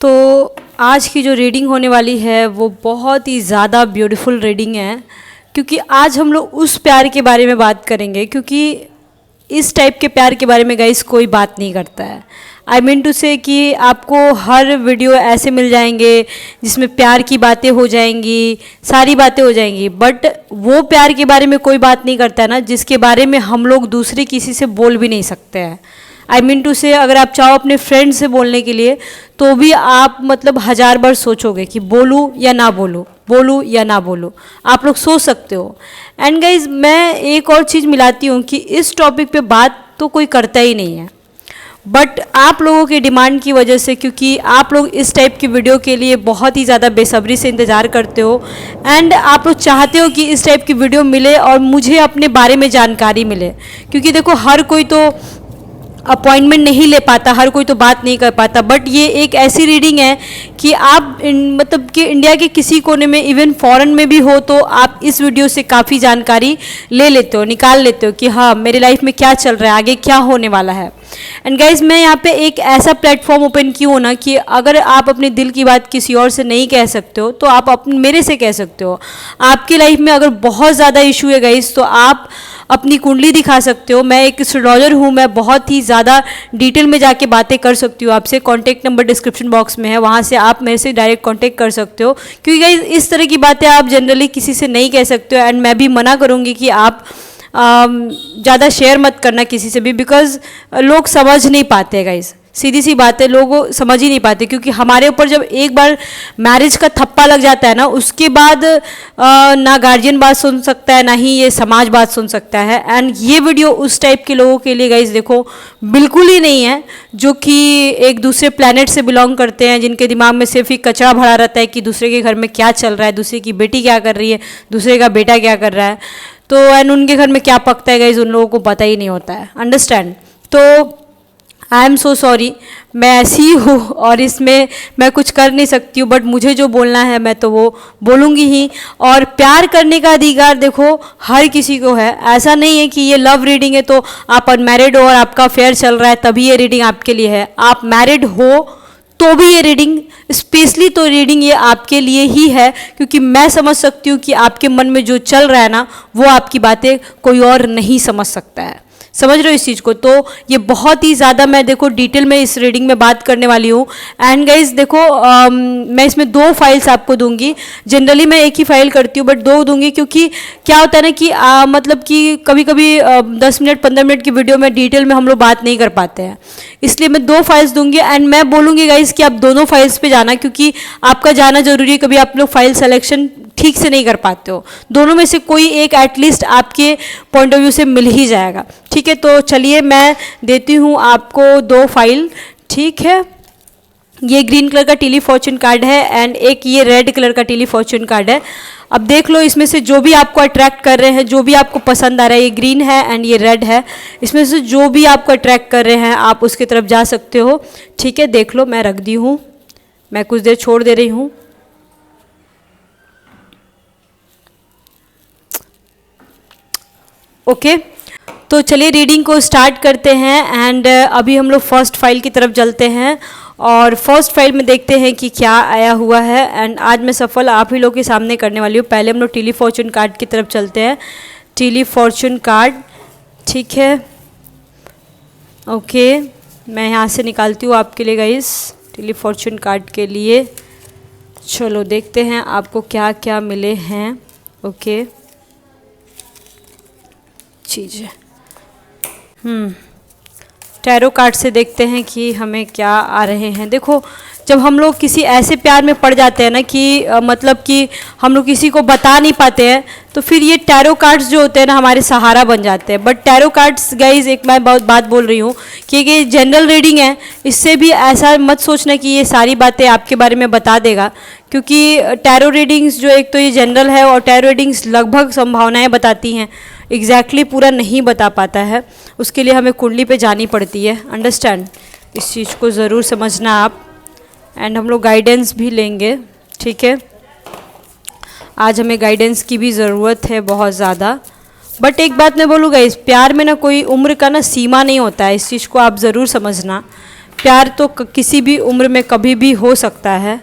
तो आज की जो रीडिंग होने वाली है वो बहुत ही ज़्यादा ब्यूटीफुल रीडिंग है, क्योंकि आज हम लोग उस प्यार के बारे में बात करेंगे, क्योंकि इस टाइप के प्यार के बारे में गाइस कोई बात नहीं करता है। आई मीन टू से कि आपको हर वीडियो ऐसे मिल जाएंगे जिसमें प्यार की बातें हो जाएंगी, सारी बातें हो जाएंगी, बट वो प्यार के बारे में कोई बात नहीं करता है ना, जिसके बारे में हम लोग दूसरे किसी से बोल भी नहीं सकते हैं। आई मीन टू से अगर आप चाहो अपने फ्रेंड से बोलने के लिए तो भी आप मतलब 1000 बार सोचोगे कि बोलूँ या ना बोलूँ, बोलूँ या ना बोलूँ, आप लोग सोच सकते हो। एंड गाइज मैं एक और चीज़ मिलाती हूँ कि इस टॉपिक पे बात तो कोई करता ही नहीं है, बट आप लोगों की डिमांड की वजह से, क्योंकि आप लोग इस टाइप की वीडियो के लिए बहुत ही ज़्यादा बेसब्री से इंतज़ार करते हो एंड आप लोग चाहते हो कि इस टाइप की वीडियो मिले और मुझे अपने बारे में जानकारी मिले। क्योंकि देखो हर कोई तो अपॉइंटमेंट नहीं ले पाता, हर कोई तो बात नहीं कर पाता, बट ये एक ऐसी रीडिंग है कि आप मतलब कि इंडिया के किसी कोने में, इवन फॉरेन में भी हो, तो आप इस वीडियो से काफ़ी जानकारी ले लेते हो, निकाल लेते हो कि हाँ मेरी लाइफ में क्या चल रहा है, आगे क्या होने वाला है। एंड गाइज मैं यहाँ पे एक ऐसा प्लेटफॉर्म ओपन की हूँ ना कि अगर आप अपने दिल की बात किसी और से नहीं कह सकते हो तो आप अपने मेरे से कह सकते हो। आपकी लाइफ में अगर बहुत ज़्यादा इशू है गाइज तो आप अपनी कुंडली दिखा सकते हो। मैं एक एस्ट्रोलॉजर हूँ, मैं बहुत ही ज़्यादा डिटेल में जाके बातें कर सकती हूँ आपसे। कॉन्टैक्ट नंबर डिस्क्रिप्शन बॉक्स में है, वहाँ से आप मेरे से डायरेक्ट कॉन्टैक्ट कर सकते हो, क्योंकि गाइज इस तरह की बातें आप जनरली किसी से नहीं कह सकते हो। एंड मैं भी मना करूँगी कि आप ज़्यादा शेयर मत करना किसी से भी, बिकॉज लोग समझ नहीं पाते गाइज, सीधी सी बात है, लोग समझ ही नहीं पाते। क्योंकि हमारे ऊपर जब एक बार मैरिज का थप्पा लग जाता है ना, उसके बाद ना गार्जियन बात सुन सकता है, ना ही ये समाज बात सुन सकता है। एंड ये वीडियो उस टाइप के लोगों के लिए गाइज देखो बिल्कुल ही नहीं है जो कि एक दूसरे प्लैनेट से बिलोंग करते हैं, जिनके दिमाग में सिर्फ ही कचरा भरा रहता है कि दूसरे के घर में क्या चल रहा है, दूसरे की बेटी क्या कर रही है, दूसरे का बेटा क्या कर रहा है, तो एंड उनके घर में क्या पकता है गाइज उन लोगों को पता ही नहीं होता है। अंडरस्टैंड? तो आई एम सो सॉरी, मैं ऐसी ही हूँ और इसमें मैं कुछ कर नहीं सकती हूँ, बट मुझे जो बोलना है मैं तो वो बोलूँगी ही। और प्यार करने का अधिकार देखो हर किसी को है, ऐसा नहीं है कि ये लव रीडिंग है तो आप अनमैरिड हो और आपका अफेयर चल रहा है तभी ये रीडिंग आपके लिए है। आप मैरिड हो तो भी ये रीडिंग, स्पेशली तो रीडिंग ये आपके लिए ही है, क्योंकि मैं समझ सकती हूँ कि आपके मन में जो चल रहा है ना वो आपकी बातें कोई और नहीं समझ सकता है। समझ रहे हो इस चीज़ को? तो ये बहुत ही ज़्यादा मैं देखो डिटेल में इस रीडिंग में बात करने वाली हूँ। एंड गाइज देखो मैं इसमें 2 फाइल्स आपको दूंगी। जनरली मैं एक ही फाइल करती हूँ बट 2 दूंगी, क्योंकि क्या होता है ना कि मतलब कि कभी कभी 10 मिनट 15 मिनट की वीडियो में डिटेल में हम लोग बात नहीं कर पाते हैं, इसलिए मैं 2 फाइल्स दूंगी। एंड मैं बोलूँगी गाइज कि आप दोनों फाइल्स पे जाना, क्योंकि आपका जाना जरूरी है। कभी आप लोग फाइल सेलेक्शन ठीक से नहीं कर पाते हो, दोनों में से कोई एक एटलीस्ट आपके पॉइंट ऑफ व्यू से मिल ही जाएगा। ठीक है, तो चलिए मैं देती हूँ आपको 2 फाइल। ठीक है, ये ग्रीन कलर का टेली फॉर्चून कार्ड है एंड एक ये रेड कलर का टेली फॉर्चून कार्ड है। अब देख लो इसमें से जो भी आपको अट्रैक्ट कर रहे हैं, जो भी आपको पसंद आ रहा है, ये ग्रीन है एंड ये रेड है, इसमें से जो भी आपको अट्रैक्ट कर रहे हैं आप उसकी तरफ जा सकते हो। ठीक है, देख लो मैं रख दी हूँ, मैं कुछ देर छोड़ दे रही हूँ। ओके तो चलिए रीडिंग को स्टार्ट करते हैं। एंड अभी हम लोग फर्स्ट फाइल की तरफ चलते हैं और फर्स्ट फाइल में देखते हैं कि क्या आया हुआ है। एंड आज मैं सफल आप ही लोग के सामने करने वाली हूँ। पहले हम लोग टेली फॉर्चून कार्ड की तरफ चलते हैं। टेली फॉर्चून कार्ड, ठीक है, ओके मैं यहाँ से निकालती हूँ आपके लिए गाइस टेली फॉर्चून कार्ड के लिए। चलो देखते हैं आपको क्या क्या मिले हैं। ओके चीज़ टैरो कार्ड से देखते हैं कि हमें क्या आ रहे हैं। देखो जब हम लोग किसी ऐसे प्यार में पड़ जाते हैं ना कि मतलब कि हम लोग किसी को बता नहीं पाते हैं, तो फिर ये टैरो कार्ड्स जो होते हैं ना हमारे सहारा बन जाते हैं। बट टैरो कार्ड्स गाइज एक मैं बहुत बात बोल रही हूँ कि ये जनरल रीडिंग है, इससे भी ऐसा मत सोचना कि ये सारी बातें आपके बारे में बता देगा, क्योंकि टैरो रीडिंग्स जो एक तो ये जनरल है और टैरो रीडिंग्स लगभग संभावनाएं बताती हैं, एग्जैक्टली पूरा नहीं बता पाता है। उसके लिए हमें कुंडली पे जानी पड़ती है। अंडरस्टैंड? इस चीज़ को ज़रूर समझना आप। एंड हम लोग गाइडेंस भी लेंगे। ठीक है, आज हमें गाइडेंस की भी ज़रूरत है बहुत ज़्यादा। बट एक बात मैं बोलूँगा, इस प्यार में ना कोई उम्र का ना सीमा नहीं होता है, इस चीज़ को आप ज़रूर समझना। प्यार तो किसी भी उम्र में कभी भी हो सकता है,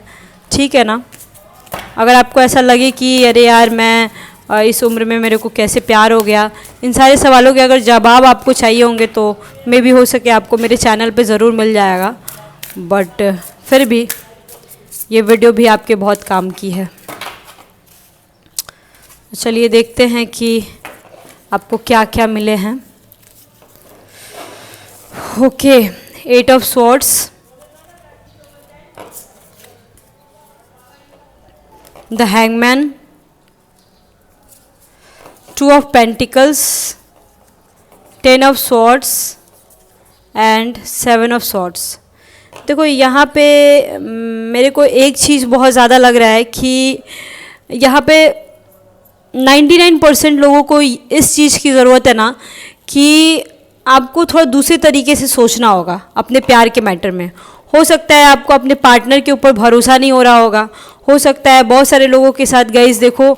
ठीक है ना। अगर आपको ऐसा लगे कि अरे यार मैं इस उम्र में मेरे को कैसे प्यार हो गया, इन सारे सवालों के अगर जवाब आपको चाहिए होंगे तो मे भी हो सके आपको मेरे चैनल पे ज़रूर मिल जाएगा, बट फिर भी ये वीडियो भी आपके बहुत काम की है। चलिए देखते हैं कि आपको क्या क्या मिले हैं। Okay, 8 of swords, the hangman, 2 of pentacles, 10 of swords and 7 of swords. देखो यहाँ पे मेरे को एक चीज़ बहुत ज़्यादा लग रहा है कि यहाँ पे 99% लोगों को इस चीज़ की ज़रूरत है ना कि आपको थोड़ा दूसरे तरीके से सोचना होगा अपने प्यार के मैटर में। हो सकता है आपको अपने पार्टनर के ऊपर भरोसा नहीं हो रहा होगा, हो सकता है बहुत सारे लोगों के साथ गाइस देखो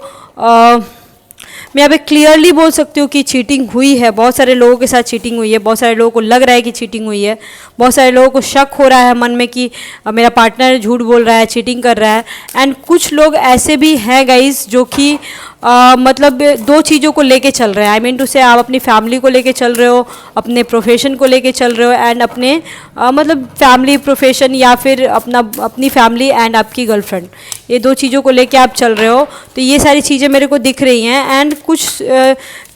मैं यहाँ पे क्लियरली बोल सकती हूँ कि चीटिंग हुई है, बहुत सारे लोगों के साथ चीटिंग हुई है, बहुत सारे लोगों को लग रहा है कि चीटिंग हुई है, बहुत सारे लोगों को शक हो रहा है मन में कि मेरा पार्टनर झूठ बोल रहा है, चीटिंग कर रहा है। एंड कुछ लोग ऐसे भी हैं गाइस जो कि मतलब दो चीज़ों को लेके चल रहे हैं। आई मीन टू से आप अपनी फैमिली को लेके चल रहे हो, अपने प्रोफेशन को लेके चल रहे हो, एंड अपने मतलब फैमिली प्रोफेशन या फिर अपनी फैमिली एंड आपकी गर्लफ्रेंड, ये दो चीज़ों को लेके आप चल रहे हो। तो ये सारी चीज़ें मेरे को दिख रही हैं। एंड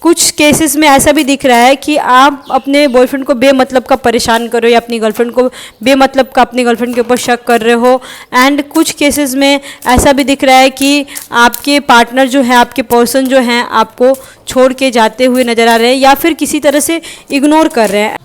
कुछ केसेस में ऐसा भी दिख रहा है कि आप अपने बॉयफ्रेंड को बेमतलब का परेशान कर रहे हो या अपनी गर्लफ्रेंड को बेमतलब का अपनी गर्लफ्रेंड के ऊपर शक कर रहे हो। एंड कुछ केसेस में ऐसा भी दिख रहा है कि आपके पार्टनर जो है, आपके पर्सन जो हैं, आपको छोड़ के जाते हुए नज़र आ रहे हैं या फिर किसी तरह से इग्नोर कर रहे हैं।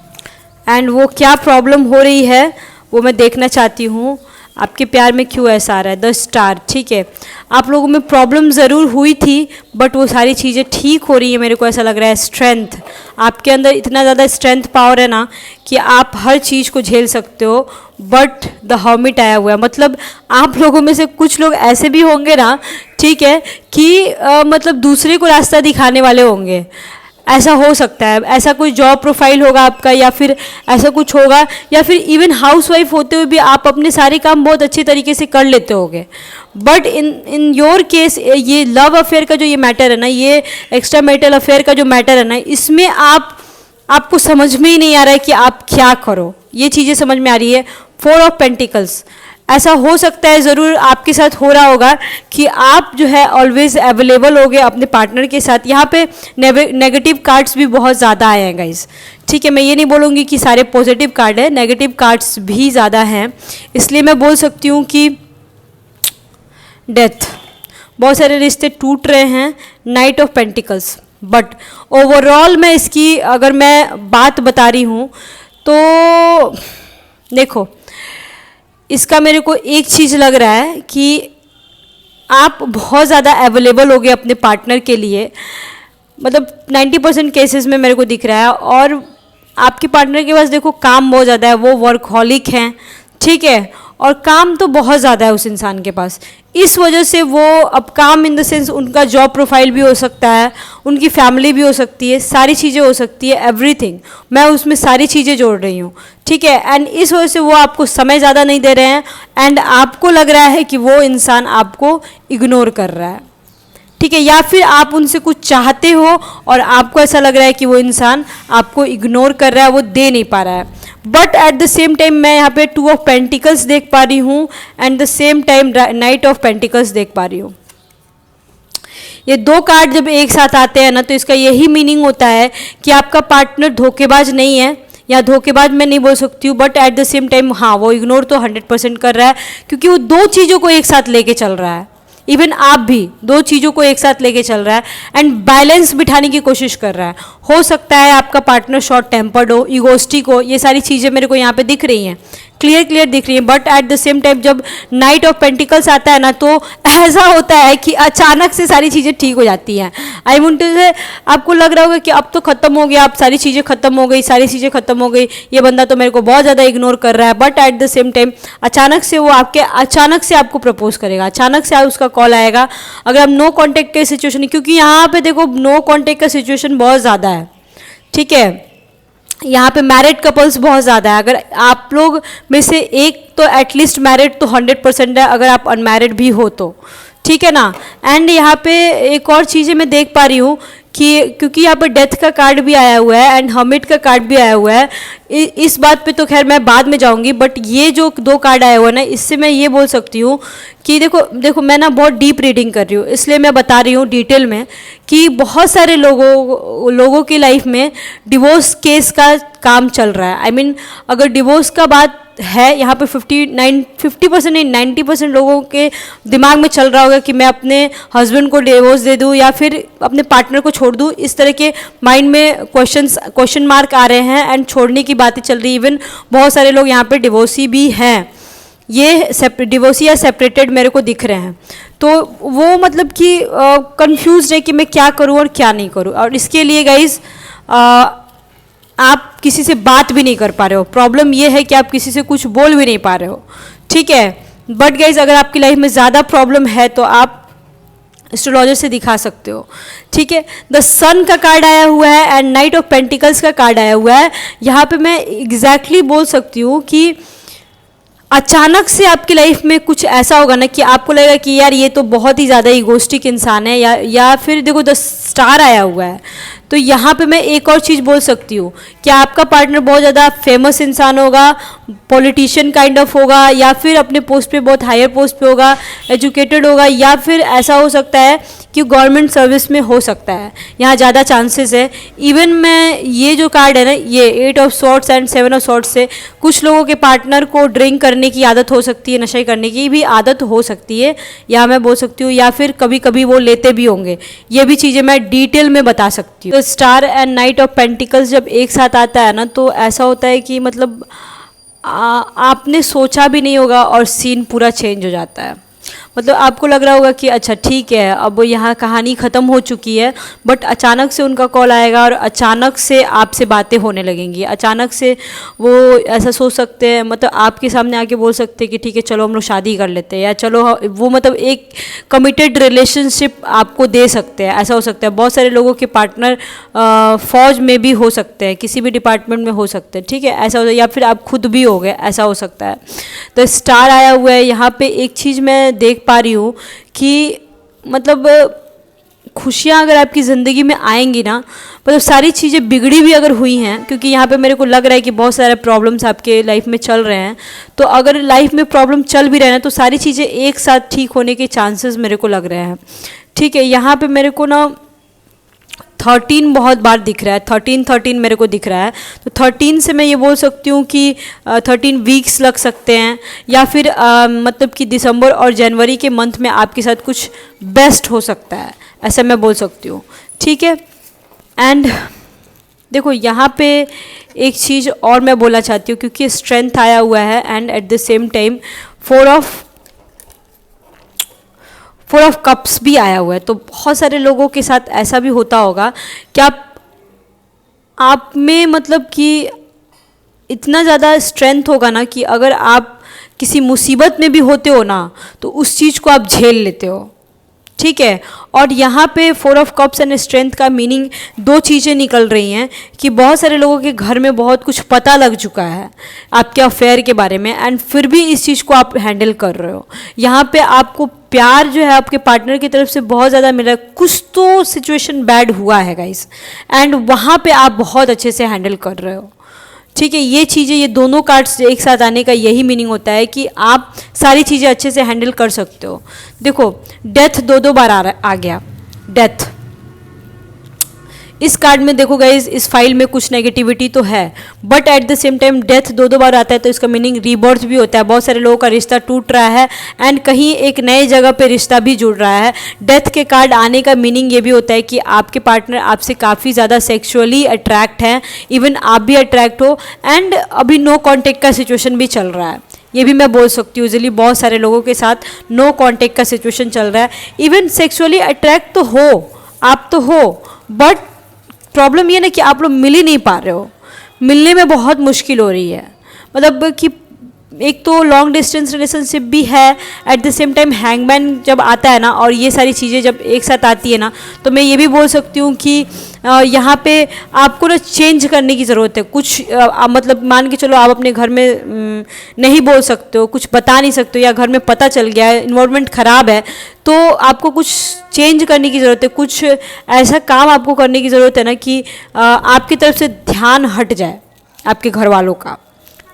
एंड वो क्या प्रॉब्लम हो रही है वो मैं देखना चाहती हूँ, आपके प्यार में क्यों ऐसा आ रहा है। 10 स्टार, ठीक है, आप लोगों में प्रॉब्लम ज़रूर हुई थी बट वो सारी चीज़ें ठीक हो रही है, मेरे को ऐसा लग रहा है। स्ट्रेंथ, आपके अंदर इतना ज़्यादा स्ट्रेंथ पावर है ना कि आप हर चीज़ को झेल सकते हो। बट द हर्मिट आया हुआ है, मतलब आप लोगों में से कुछ लोग ऐसे भी होंगे ना, ठीक है, कि मतलब दूसरे को रास्ता दिखाने वाले होंगे। ऐसा हो सकता है, ऐसा कोई जॉब प्रोफाइल होगा आपका या फिर ऐसा कुछ होगा, या फिर इवन हाउसवाइफ होते हुए भी आप अपने सारे काम बहुत अच्छे तरीके से कर लेते होगे। बट इन योर केस ये लव अफेयर का जो ये मैटर है ना, ये एक्स्ट्रा मैरिटल अफेयर का जो मैटर है ना, इसमें आपको समझ में ही नहीं आ रहा है कि आप क्या करो। ये चीज़ें समझ में आ रही है। 4 ऑफ पेंटिकल्स, ऐसा हो सकता है ज़रूर आपके साथ हो रहा होगा कि आप जो है ऑलवेज अवेलेबल होगे अपने पार्टनर के साथ। यहाँ पे नेगेटिव कार्ड्स भी बहुत ज़्यादा आए हैं गाइस, ठीक है। मैं ये नहीं बोलूँगी कि सारे पॉजिटिव कार्ड है, नेगेटिव कार्ड्स भी ज़्यादा हैं। इसलिए मैं बोल सकती हूँ कि डेथ, बहुत सारे रिश्ते टूट रहे हैं। Night of pentacles, but overall मैं इसकी अगर मैं बात बता रही हूँ तो देखो, इसका मेरे को एक चीज़ लग रहा है कि आप बहुत ज़्यादा अवेलेबल हो गए अपने पार्टनर के लिए, मतलब 90% केसेस में मेरे को दिख रहा है। और आपके पार्टनर के पास देखो काम बहुत ज़्यादा है, वो वर्कहॉलिक हैं, ठीक है, और काम तो बहुत ज़्यादा है उस इंसान के पास। इस वजह से वो अब काम इन द सेंस उनका जॉब प्रोफाइल भी हो सकता है, उनकी फैमिली भी हो सकती है, सारी चीज़ें हो सकती है, एवरीथिंग, मैं उसमें सारी चीज़ें जोड़ रही हूँ, ठीक है। एंड इस वजह से वो आपको समय ज़्यादा नहीं दे रहे हैं एंड आपको लग रहा है कि वो इंसान आपको इग्नोर कर रहा है, ठीक है, या फिर आप उनसे कुछ चाहते हो और आपको ऐसा लग रहा है कि वो इंसान आपको इग्नोर कर रहा है, वो दे नहीं पा रहा है। But at the same time मैं यहाँ पे 2 ऑफ पेंटिकल्स देख पा रही हूँ and the same time night of pentacles देख पा रही हूँ। ये दो कार्ड जब एक साथ आते हैं ना तो इसका यही मीनिंग होता है कि आपका पार्टनर धोखेबाज नहीं है, या धोखेबाज मैं नहीं बोल सकती हूँ, but at the same time हाँ वो इग्नोर तो 100% कर रहा है, क्योंकि वो दो चीज़ों को एक साथ लेके चल रहा है। इवन आप भी दो चीज़ों को एक साथ लेके चल रहा है एंड बैलेंस बिठाने की कोशिश कर रहा है। हो सकता है आपका पार्टनर शॉर्ट टेम्पर्ड हो, इगोस्टिक हो, ये सारी चीज़ें मेरे को यहाँ पे दिख रही हैं, क्लियर दिख रही है। But at the same time जब नाइट ऑफ पेंटिकल्स आता है ना तो ऐसा होता है कि अचानक से सारी चीज़ें ठीक हो जाती हैं। आई मीन टू से आपको लग रहा होगा कि अब तो ख़त्म हो गया, अब सारी चीज़ें ख़त्म हो गई, सारी चीज़ें ख़त्म हो गई, ये बंदा तो मेरे को बहुत ज़्यादा इग्नोर कर रहा है। But at the same time अचानक से वो अचानक से आपको प्रपोज करेगा, अचानक से उसका कॉल आएगा। अगर आप नो कॉन्टैक्ट के सिचुएशन, क्योंकि यहाँ पे देखो नो कॉन्टैक्ट का सिचुएशन बहुत ज़्यादा है, ठीक है, यहाँ पे मैरिड कपल्स बहुत ज़्यादा है। अगर आप लोग में से एक तो एटलीस्ट मैरिड तो 100% है, अगर आप अनमैरिड भी हो तो, ठीक है ना। एंड यहाँ पे एक और चीज़ें मैं देख पा रही हूँ कि क्योंकि यहाँ पर डेथ का कार्ड भी आया हुआ है एंड हर्मिट का कार्ड भी आया हुआ है, इस बात पे तो खैर मैं बाद में जाऊंगी, बट ये जो दो कार्ड आया हुआ है ना, इससे मैं ये बोल सकती हूँ कि देखो देखो मैं ना बहुत डीप रीडिंग कर रही हूँ, इसलिए मैं बता रही हूँ डिटेल में कि बहुत सारे लोगों की लाइफ में डिवोर्स केस का काम चल रहा है। आई मीन अगर डिवोर्स का बात है यहाँ पे 50% नहीं 90% लोगों के दिमाग में चल रहा होगा कि मैं अपने हस्बैंड को डिवोर्स दे दूँ या फिर अपने पार्टनर को छोड़ दूँ। इस तरह के माइंड में क्वेश्चन मार्क आ रहे हैं एंड छोड़ने की बातें चल रही। इवन बहुत सारे लोग यहाँ पे डिवोर्सी भी हैं, ये डिवोर्सी या सेपरेटेड मेरे को दिख रहे हैं। तो वो मतलब कि कंफ्यूज है कि मैं क्या करूँ और क्या नहीं करूँ। और इसके लिए गाइज आप किसी से बात भी नहीं कर पा रहे हो। प्रॉब्लम ये है कि आप किसी से कुछ बोल भी नहीं पा रहे हो, ठीक है। बट गाइज अगर आपकी लाइफ में ज़्यादा प्रॉब्लम है तो आप एस्ट्रोलॉजर से दिखा सकते हो, ठीक है। द सन का कार्ड आया हुआ है एंड नाइट ऑफ पेंटिकल्स का कार्ड आया हुआ है। यहाँ पे मैं एग्जैक्टली बोल सकती हूँ कि अचानक से आपकी लाइफ में कुछ ऐसा होगा ना कि आपको लगेगा कि यार ये तो बहुत ही ज़्यादा ईगोस्टिक इंसान है, या फिर देखो द स्टार आया हुआ है। तो यहाँ पे मैं एक और चीज़ बोल सकती हूँ कि आपका पार्टनर बहुत ज़्यादा फेमस इंसान होगा, पॉलिटिशियन काइंड ऑफ होगा, या फिर अपने पोस्ट पे बहुत हायर पोस्ट पे होगा, एजुकेटेड होगा, या फिर ऐसा हो सकता है कि गवर्नमेंट सर्विस में हो सकता है। यहाँ ज़्यादा चांसेस है। इवन मैं ये जो कार्ड है ना, ये 8 of sorts and 7 of sorts से कुछ लोगों के पार्टनर को ड्रिंक करने की आदत हो सकती है, नशे करने की भी आदत हो सकती है, या मैं बोल सकती हूँ, या फिर कभी कभी वो लेते भी होंगे। ये भी चीज़ें मैं डिटेल में बता सकती हूँ। तो star and night of pentacles जब एक साथ आता है ना, तो ऐसा होता है कि मतलब आपने सोचा भी नहीं होगा और सीन पूरा चेंज हो जाता है। मतलब आपको लग रहा होगा कि अच्छा ठीक है अब यहाँ कहानी ख़त्म हो चुकी है, बट अचानक से उनका कॉल आएगा और अचानक से आपसे बातें होने लगेंगी। अचानक से वो ऐसा सोच सकते हैं, मतलब आपके सामने आके बोल सकते हैं कि ठीक है चलो हम लोग शादी कर लेते हैं, या चलो वो मतलब एक कमिटेड रिलेशनशिप आपको दे सकते हैं। ऐसा हो सकता है। बहुत सारे लोगों के पार्टनर फौज में भी हो सकते हैं, किसी भी डिपार्टमेंट में हो सकते हैं, ठीक है। ऐसा हो, या फिर आप खुद भी हो गए, ऐसा हो सकता है। तो स्टार आया हुआ है यहाँ पे। एक चीज़ मैं देख पा रही हूँ कि मतलब खुशियाँ अगर आपकी ज़िंदगी में आएंगी ना, मतलब सारी चीज़ें बिगड़ी भी अगर हुई हैं, क्योंकि यहाँ पे मेरे को लग रहा है कि बहुत सारे प्रॉब्लम्स आपके लाइफ में चल रहे हैं। तो अगर लाइफ में प्रॉब्लम चल भी रहे हैं तो सारी चीज़ें एक साथ ठीक होने के चांसेस मेरे को लग रहे हैं, ठीक है। यहाँ पे मेरे को ना 13 बहुत बार दिख रहा है, 13 मेरे को दिख रहा है। तो 13 से मैं ये बोल सकती हूँ कि 13 वीक्स लग सकते हैं, या फिर मतलब कि दिसंबर और जनवरी के मंथ में आपके साथ कुछ बेस्ट हो सकता है, ऐसा मैं बोल सकती हूँ, ठीक है। एंड देखो यहाँ पे एक चीज़ और मैं बोलना चाहती हूँ, क्योंकि स्ट्रेंथ आया हुआ है and at the same time 4 of cups भी आया हुआ है। तो बहुत सारे लोगों के साथ ऐसा भी होता होगा कि आप में मतलब कि इतना ज़्यादा स्ट्रेंथ होगा ना कि अगर आप किसी मुसीबत में भी होते हो ना, तो उस चीज़ को आप झेल लेते हो, ठीक है। और यहाँ पे 4 ऑफ कप्स एंड स्ट्रेंथ का मीनिंग दो चीज़ें निकल रही हैं कि बहुत सारे लोगों के घर में बहुत कुछ पता लग चुका है आपके अफेयर के बारे में, एंड फिर भी इस चीज़ को आप हैंडल कर रहे हो। यहाँ पे आपको प्यार जो है आपके पार्टनर की तरफ से बहुत ज़्यादा मिला, कुछ तो सिचुएशन बैड हुआ है गाइस, एंड वहाँ पे आप बहुत अच्छे से हैंडल कर रहे हो, ठीक है। ये चीज़ें, ये दोनों कार्ड्स एक साथ आने का यही मीनिंग होता है कि आप सारी चीज़ें अच्छे से हैंडल कर सकते हो। देखो डेथ दो बार आ गया, डेथ इस कार्ड में। देखो गाइज इस फाइल में कुछ नेगेटिविटी तो है, but at the same time death दो बार आता है, तो इसका मीनिंग रीबर्थ भी होता है। बहुत सारे लोगों का रिश्ता टूट रहा है एंड कहीं एक नए जगह पे रिश्ता भी जुड़ रहा है। डेथ के कार्ड आने का मीनिंग ये भी होता है कि आपके पार्टनर आपसे काफ़ी ज़्यादा सेक्सुअली अट्रैक्ट हैं, इवन आप भी अट्रैक्ट हो, एंड अभी नो कॉन्टेक्ट का सिचुएशन भी चल रहा है। ये भी मैं बोल सकती हूँ, यूजुअली बहुत सारे लोगों के साथ नो कॉन्टेक्ट का सिचुएशन चल रहा है। इवन सेक्सुअली अट्रैक्ट तो हो, आप तो हो, बट प्रॉब्लम ये ना कि आप लोग मिल ही नहीं पा रहे हो, मिलने में बहुत मुश्किल हो रही है। मतलब कि एक तो लॉन्ग डिस्टेंस रिलेशनशिप भी है, at the same time hangman जब आता है ना और ये सारी चीज़ें जब एक साथ आती है ना, तो मैं ये भी बोल सकती हूँ कि यहाँ पे आपको ना चेंज करने की ज़रूरत है कुछ। मतलब मान के चलो आप अपने घर में नहीं बोल सकते हो, कुछ बता नहीं सकते हो, या घर में पता चल गया है, इन्वायरमेंट ख़राब है, तो आपको कुछ चेंज करने की ज़रूरत है। कुछ ऐसा काम आपको करने की ज़रूरत है ना कि आपकी तरफ से ध्यान हट जाए आपके घर वालों का,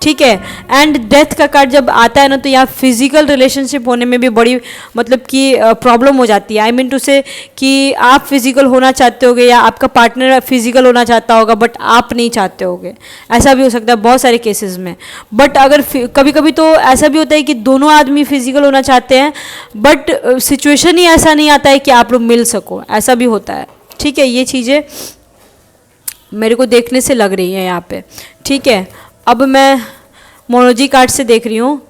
ठीक है। एंड डेथ का कार्ड जब आता है ना, तो यहाँ फिजिकल रिलेशनशिप होने में भी बड़ी मतलब कि प्रॉब्लम हो जाती है। आई मीन टू से कि आप फिजिकल होना चाहते होगे या आपका पार्टनर फिजिकल होना चाहता होगा बट आप नहीं चाहते होगे, ऐसा भी हो सकता है बहुत सारे केसेस में। बट अगर कभी कभी तो ऐसा भी होता है कि दोनों आदमी फिजिकल होना चाहते हैं बट सिचुएशन ही ऐसा नहीं आता है कि आप लोग मिल सको, ऐसा भी होता है, ठीक है। ये चीज़ें मेरे को देखने से लग रही हैं यहाँ पे, ठीक है। अब मैं मोनोलॉजी कार्ड से देख रही हूँ।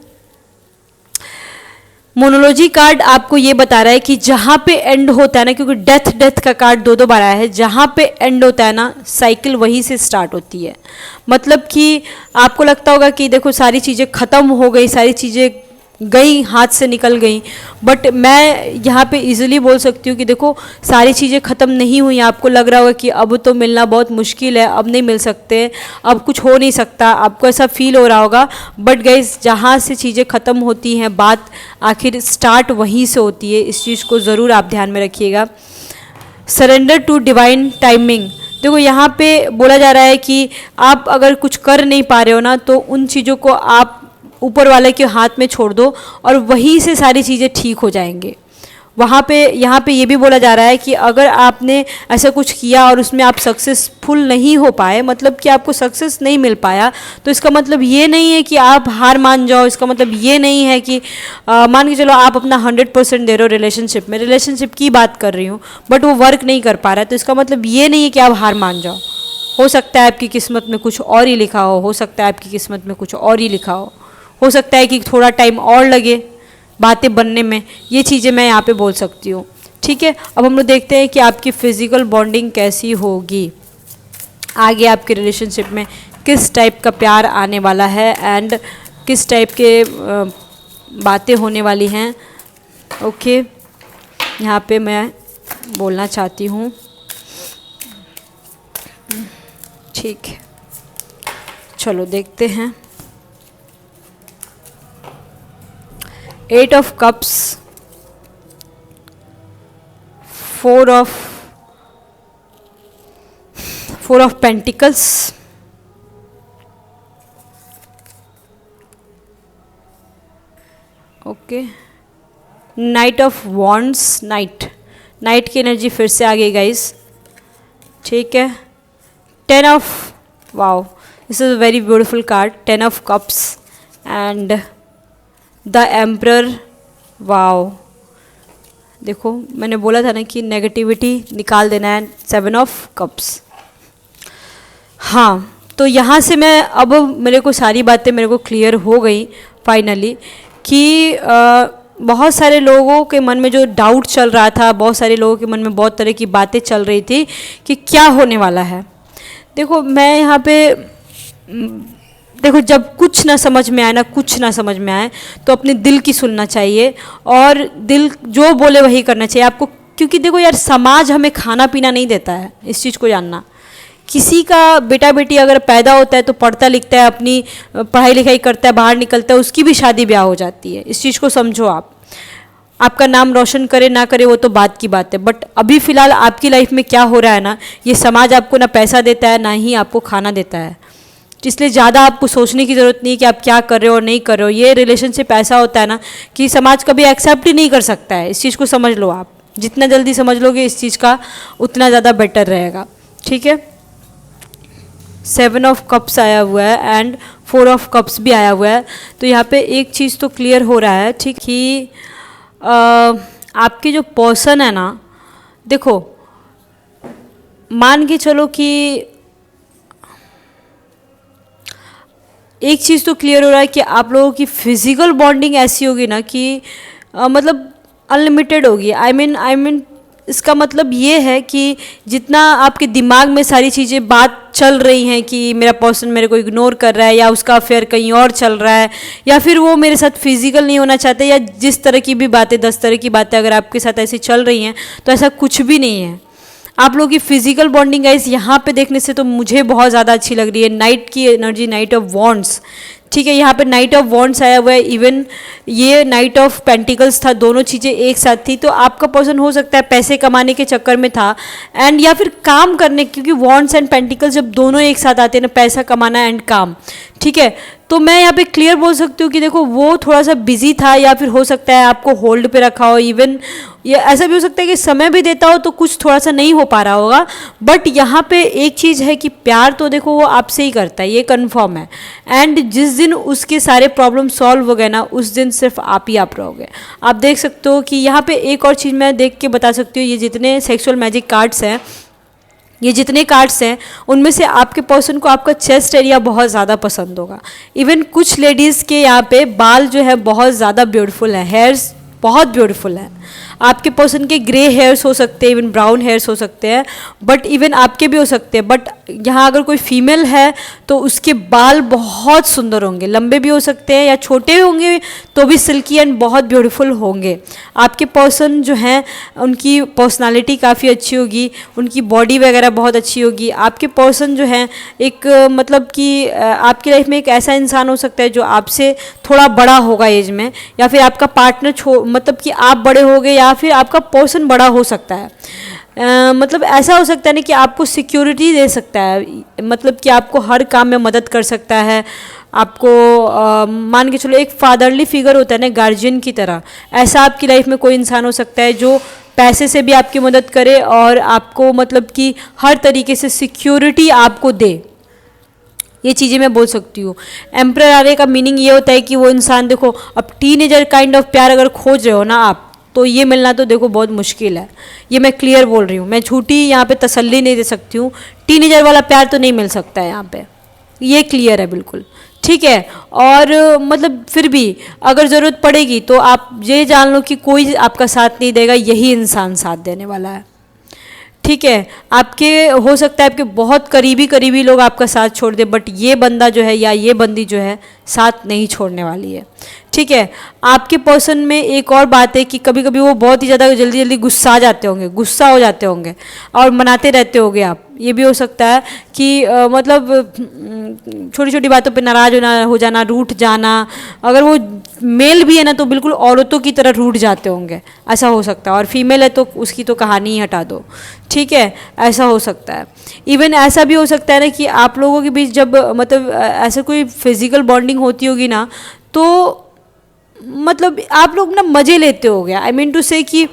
मोनोलॉजी कार्ड आपको ये बता रहा है कि जहाँ पे एंड होता है ना, क्योंकि डेथ का कार्ड दो बार आया है, जहाँ पे एंड होता है ना साइकिल वहीं से स्टार्ट होती है। मतलब कि आपको लगता होगा कि देखो सारी चीज़ें ख़त्म हो गई, सारी चीज़ें गई, हाथ से निकल गई, बट मैं यहाँ पे इजीली बोल सकती हूँ कि देखो सारी चीज़ें ख़त्म नहीं हुई। आपको लग रहा होगा कि अब तो मिलना बहुत मुश्किल है, अब नहीं मिल सकते, अब कुछ हो नहीं सकता, आपको ऐसा फील हो रहा होगा। बट गाइस, जहाँ से चीज़ें ख़त्म होती हैं, बात आखिर स्टार्ट वहीं से होती है। इस चीज़ को ज़रूर आप ध्यान में रखिएगा। सरेंडर टू डिवाइन टाइमिंग, देखो यहाँ पे बोला जा रहा है कि आप अगर कुछ कर नहीं पा रहे हो ना, तो उन चीज़ों को आप ऊपर वाले के हाथ में छोड़ दो और वहीं से सारी चीज़ें ठीक हो जाएंगे। वहाँ पे यहाँ पे ये भी बोला जा रहा है कि अगर आपने ऐसा कुछ किया और उसमें आप सक्सेसफुल नहीं हो पाए, मतलब कि आपको सक्सेस नहीं मिल पाया, तो इसका मतलब ये नहीं है कि आप हार मान जाओ। इसका मतलब ये नहीं है कि मान के चलो आप अपना 100% दे रहे हो रिलेशनशिप में, रिलेशनशिप की बात कर रही हूँ, बट वो वर्क नहीं कर पा रहा है, तो इसका मतलब ये नहीं है कि आप हार मान जाओ। हो सकता है आपकी किस्मत में कुछ और ही लिखा हो सकता है आपकी किस्मत में कुछ और ही लिखा हो सकता है कि थोड़ा टाइम और लगे बातें बनने में। ये चीज़ें मैं यहाँ पे बोल सकती हूँ, ठीक है। अब हम लोग देखते हैं कि आपकी फिजिकल बॉन्डिंग कैसी होगी, आगे आपके रिलेशनशिप में किस टाइप का प्यार आने वाला है एंड किस टाइप के बातें होने वाली हैं। ओके, यहाँ पे मैं बोलना चाहती हूँ, ठीक है। चलो देखते हैं। 8 of cups, 4 of pentacles, okay, night of wands, night की एनर्जी फिर से आ गई गाइस, ठीक है। 10 of, wow, this is a very beautiful card, 10 of cups and the emperor. Wow, देखो मैंने बोला था ना कि नेगेटिविटी निकाल देना है। 7 ऑफ कप्स, हाँ। तो यहाँ से मैं अब मेरे को सारी बातें मेरे को क्लियर हो गई फाइनली कि बहुत सारे लोगों के मन में जो डाउट चल रहा था, बहुत सारे लोगों के मन में बहुत तरह की बातें चल रही थी कि क्या होने वाला है। देखो मैं यहाँ पे देखो, जब कुछ ना समझ में आए ना, कुछ ना समझ में आए, तो अपने दिल की सुनना चाहिए और दिल जो बोले वही करना चाहिए आपको। क्योंकि देखो यार, समाज हमें खाना पीना नहीं देता है, इस चीज़ को जानना। किसी का बेटा बेटी अगर पैदा होता है तो पढ़ता लिखता है, अपनी पढ़ाई लिखाई करता है, बाहर निकलता है, उसकी भी शादी ब्याह हो जाती है। इस चीज़ को समझो आप। आपका नाम रोशन करे ना करे वो तो बात की बात है, बट अभी फ़िलहाल आपकी लाइफ में क्या हो रहा है ना, ये समाज आपको ना पैसा देता है ना ही आपको खाना देता है। इसलिए ज़्यादा आपको सोचने की ज़रूरत नहीं कि आप क्या कर रहे हो और नहीं कर रहे हो। ये रिलेशनशिप ऐसा होता है ना कि समाज कभी एक्सेप्ट ही नहीं कर सकता है। इस चीज़ को समझ लो आप। जितना जल्दी समझ लोगे इस चीज़ का उतना ज़्यादा बेटर रहेगा, ठीक है। 7 ऑफ कप्स आया हुआ है एंड 4 ऑफ कप्स भी आया हुआ है। तो यहाँ पे एक चीज़ तो क्लियर हो रहा है, ठीक, कि आपके जो पर्सन है ना, देखो मान के चलो कि एक चीज़ तो क्लियर हो रहा है कि आप लोगों की फिजिकल बॉन्डिंग ऐसी होगी ना कि मतलब अनलिमिटेड होगी। आई मीन इसका मतलब ये है कि जितना आपके दिमाग में सारी चीज़ें बात चल रही हैं कि मेरा पर्सन मेरे को इग्नोर कर रहा है, या उसका अफेयर कहीं और चल रहा है, या फिर वो मेरे साथ फिजिकल नहीं होना चाहते, या जिस तरह की भी बातें 10 तरह की बातें अगर आपके साथ ऐसी चल रही हैं, तो ऐसा कुछ भी नहीं है। आप लोगों की फिजिकल बॉन्डिंग गाइस यहाँ पे देखने से तो मुझे बहुत ज़्यादा अच्छी लग रही है। नाइट की एनर्जी, नाइट ऑफ वॉन्ड्स, ठीक है, यहाँ पे नाइट ऑफ वॉन्ड्स आया हुआ है, इवन ये नाइट ऑफ पेंटिकल्स था, दोनों चीज़ें एक साथ थी। तो आपका पर्सन हो सकता है पैसे कमाने के चक्कर में था, एंड या फिर काम करने, क्योंकि वॉन्ड्स एंड पेंटिकल्स जब दोनों एक साथ आते हैं ना, पैसा कमाना एंड काम, ठीक है, तो मैं यहाँ पे क्लियर बोल सकती हूँ कि देखो वो थोड़ा सा बिजी था, या फिर हो सकता है आपको होल्ड पे रखा हो, इवन ये ऐसा भी हो सकता है कि समय भी देता हो तो कुछ थोड़ा सा नहीं हो पा रहा होगा। बट यहाँ पे एक चीज़ है कि प्यार तो देखो वो आपसे ही करता है, ये कंफर्म है। एंड जिस दिन उसके सारे प्रॉब्लम सॉल्व हो गए ना, उस दिन सिर्फ आप ही आप रहोगे। आप देख सकते हो कि यहाँ पे एक और चीज़ मैं देख के बता सकती हूँ, ये जितने सेक्सुअल मैजिक कार्ड्स हैं, ये जितने कार्ड्स हैं, उनमें से आपके पर्सन को आपका चेस्ट एरिया बहुत ज़्यादा पसंद होगा। इवन कुछ लेडीज़ के यहाँ पे बाल जो है बहुत ज़्यादा ब्यूटीफुल है, हेयर्स बहुत ब्यूटीफुल है। आपके पर्सन के ग्रे हेयर्स हो सकते हैं, इवन ब्राउन हेयर्स हो सकते हैं, बट इवन आपके भी हो सकते हैं। बट यहाँ अगर कोई फीमेल है तो उसके बाल बहुत सुंदर होंगे, लंबे भी हो सकते हैं या छोटे होंगे तो भी सिल्की एंड बहुत ब्यूटीफुल होंगे। आपके पर्सन जो हैं उनकी पर्सनालिटी काफ़ी अच्छी होगी, उनकी बॉडी वगैरह बहुत अच्छी होगी। आपके पर्सन जो हैं एक मतलब कि आपकी लाइफ में एक ऐसा इंसान हो सकता है जो आपसे थोड़ा बड़ा होगा एज में, या फिर आपका पार्टनर मतलब कि आप बड़े होगे, या फिर आपका पर्सन बड़ा हो सकता है। मतलब ऐसा हो सकता है ना कि आपको सिक्योरिटी दे सकता है, मतलब कि आपको हर काम में मदद कर सकता है। आपको मान के चलो एक फादरली फिगर होता है ना, गार्जियन की तरह, ऐसा आपकी लाइफ में कोई इंसान हो सकता है जो पैसे से भी आपकी मदद करे और आपको मतलब कि हर तरीके से सिक्योरिटी आपको दे। ये चीज़ें मैं बोल सकती हूँ। एम्परर आने का मीनिंग ये होता है कि वो इंसान, देखो अब टीनेजर काइंड ऑफ प्यार अगर खोज रहे हो ना आप, तो ये मिलना तो देखो बहुत मुश्किल है। ये मैं क्लियर बोल रही हूँ, मैं झूठी यहाँ पे तसल्ली नहीं दे सकती हूँ। टीनेजर वाला प्यार तो नहीं मिल सकता है यहाँ पे, ये क्लियर है बिल्कुल, ठीक है। और मतलब फिर भी अगर ज़रूरत पड़ेगी तो आप ये जान लो कि कोई आपका साथ नहीं देगा, यही इंसान साथ देने वाला है, ठीक है। आपके हो सकता है आपके बहुत करीबी लोग आपका साथ छोड़ दे, बट ये बंदा जो है या ये बंदी जो है साथ नहीं छोड़ने वाली है, ठीक है। आपके पर्सन में एक और बात है कि कभी कभी वो बहुत ही ज़्यादा जल्दी गुस्सा गुस्सा हो जाते होंगे और मनाते रहते होंगे आप। ये भी हो सकता है कि मतलब छोटी छोटी बातों पे नाराज़ हो जाना, रूठ जाना। अगर वो मेल भी है ना तो बिल्कुल औरतों की तरह रूठ जाते होंगे, ऐसा हो सकता है। और फीमेल है तो उसकी तो कहानी ही हटा दो, ठीक है, ऐसा हो सकता है। इवन ऐसा भी हो सकता है ना कि आप लोगों के बीच जब मतलब ऐसा कोई फिजिकल बॉन्डिंग होती होगी ना, तो मतलब आप लोग ना मज़े लेते होगे। आई मीन टू से कि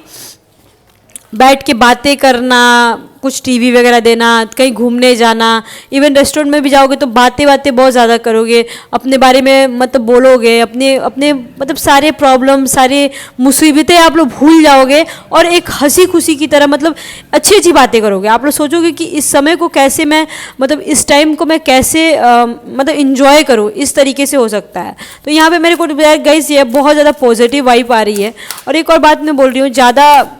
बैठ के बातें करना, कुछ टीवी वगैरह देना, कहीं घूमने जाना, इवन रेस्टोरेंट में भी जाओगे तो बातें बहुत ज़्यादा करोगे, अपने बारे में मतलब बोलोगे, अपने अपने मतलब सारे प्रॉब्लम, सारे मुसीबतें आप लोग भूल जाओगे और एक हंसी खुशी की तरह मतलब अच्छी अच्छी बातें करोगे। आप लोग सोचोगे कि इस समय को कैसे मैं मतलब इस टाइम को मैं कैसे मतलब इंजॉय करूँ, इस तरीके से हो सकता है। तो यहाँ पर मेरे को गाइस ये बहुत ज़्यादा पॉजिटिव वाइब आ रही है। और एक और बात मैं बोल रही हूँ, ज़्यादा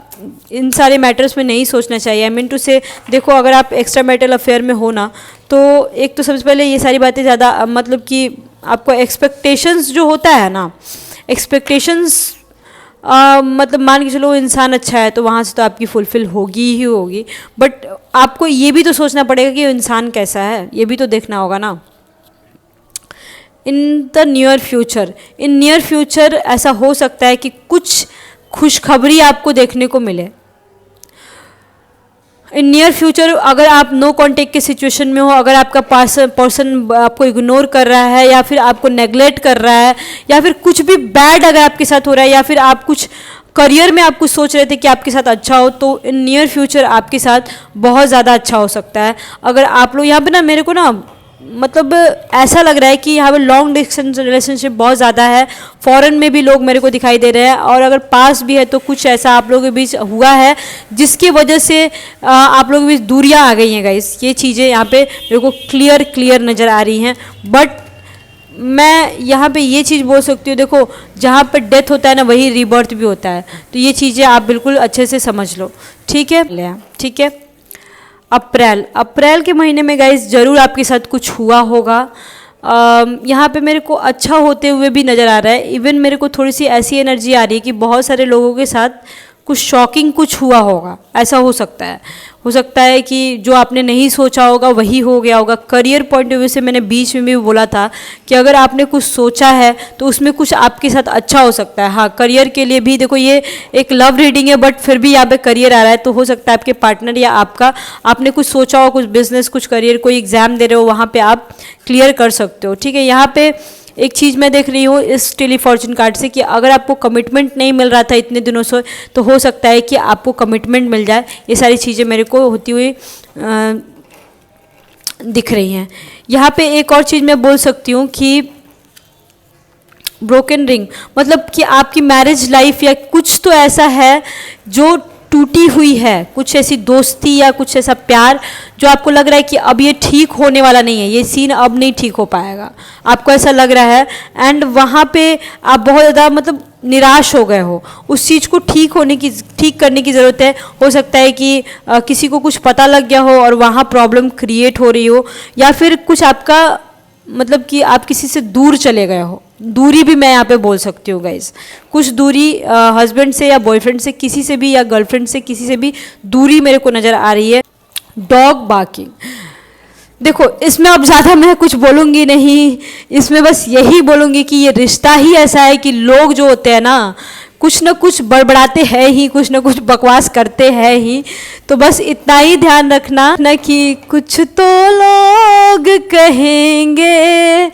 इन सारे मैटर्स में नहीं सोचना चाहिए। आई मीन टू से देखो अगर आप एक्स्ट्रा मैरिटल अफेयर में हो ना, तो एक तो सबसे पहले ये सारी बातें ज़्यादा मतलब कि आपको एक्सपेक्टेशंस जो होता है ना, एक्सपेक्टेशंस मतलब मान के चलो इंसान अच्छा है तो वहाँ से तो आपकी फुलफिल होगी ही होगी, बट आपको ये भी तो सोचना पड़ेगा कि वो इंसान कैसा है, ये भी तो देखना होगा ना। इन द नियर फ्यूचर ऐसा हो सकता है कि कुछ खुशखबरी आपको देखने को मिले। इन नियर फ्यूचर अगर आप नो कांटेक्ट के सिचुएशन में हो, अगर आपका पर्सन आपको इग्नोर कर रहा है या फिर आपको नेग्लेक्ट कर रहा है या फिर कुछ भी बैड अगर आपके साथ हो रहा है या फिर आप कुछ करियर में आप कुछ सोच रहे थे कि आपके साथ अच्छा हो, तो इन नियर फ्यूचर आपके साथ बहुत ज़्यादा अच्छा हो सकता है। अगर आप लोग यहाँ पे ना, मेरे को ना मतलब ऐसा लग रहा है कि यहाँ पे लॉन्ग डिस्टेंस रिलेशनशिप बहुत ज़्यादा है। फॉरेन में भी लोग मेरे को दिखाई दे रहे हैं, और अगर पास भी है तो कुछ ऐसा आप लोगों के बीच हुआ है जिसकी वजह से आप लोगों के बीच दूरियाँ आ गई हैं गाइस। ये चीज़ें यहाँ पे मेरे को क्लियर नज़र आ रही हैं। बट मैं यहाँ पे ये चीज़ बोल सकती हूँ, देखो जहाँ पे डेथ होता है ना वही रीबर्थ भी होता है, तो ये चीज़ें आप बिल्कुल अच्छे से समझ लो, ठीक है। ठीक है, अप्रैल के महीने में गाइस ज़रूर आपके साथ कुछ हुआ होगा। यहाँ पे मेरे को अच्छा होते हुए भी नज़र आ रहा है। इवन मेरे को थोड़ी सी ऐसी एनर्जी आ रही है कि बहुत सारे लोगों के साथ कुछ शॉकिंग कुछ हुआ होगा, ऐसा हो सकता है कि जो आपने नहीं सोचा होगा वही हो गया होगा। करियर पॉइंट ऑफ व्यू से मैंने बीच में भी बोला था कि अगर आपने कुछ सोचा है तो उसमें कुछ आपके साथ अच्छा हो सकता है। हाँ, करियर के लिए भी देखो, ये एक लव रीडिंग है बट फिर भी यहाँ पे करियर आ रहा है, तो हो सकता है आपके पार्टनर या आपने कुछ सोचा हो, कुछ बिजनेस, कुछ करियर, कोई एग्जाम दे रहे हो, वहाँ पर आप क्लियर कर सकते हो। ठीक है, यहाँ पे एक चीज़ मैं देख रही हूँ इस टेलीफॉर्चून कार्ड से कि अगर आपको कमिटमेंट नहीं मिल रहा था इतने दिनों से, तो हो सकता है कि आपको कमिटमेंट मिल जाए। ये सारी चीज़ें मेरे को होती हुई दिख रही हैं। यहाँ पे एक और चीज़ मैं बोल सकती हूँ कि ब्रोकन रिंग, मतलब कि आपकी मैरिज लाइफ या कुछ तो ऐसा है जो टूटी हुई है, कुछ ऐसी दोस्ती या कुछ ऐसा प्यार जो आपको लग रहा है कि अब ये ठीक होने वाला नहीं है, ये सीन अब नहीं ठीक हो पाएगा, आपको ऐसा लग रहा है। एंड वहाँ पे आप बहुत ज़्यादा मतलब निराश हो गए हो, उस चीज़ को ठीक करने की ज़रूरत है। हो सकता है कि किसी को कुछ पता लग गया हो और वहाँ प्रॉब्लम क्रिएट हो रही हो, या फिर कुछ आपका मतलब कि आप किसी से दूर चले गए हो। दूरी भी मैं यहाँ पे बोल सकती हूँ गाइज, कुछ दूरी हस्बैंड से या बॉयफ्रेंड से किसी से भी, या गर्लफ्रेंड से किसी से भी दूरी मेरे को नज़र आ रही है। डॉग बार्किंग, देखो इसमें अब ज़्यादा मैं कुछ बोलूँगी नहीं, इसमें बस यही बोलूँगी कि ये रिश्ता ही ऐसा है कि लोग जो होते हैं ना कुछ ना कुछ बड़बड़ाते हैं ही, कुछ ना कुछ बकवास करते हैं ही। तो बस इतना ही ध्यान रखना ना कि कुछ तो लोग कहेंगे,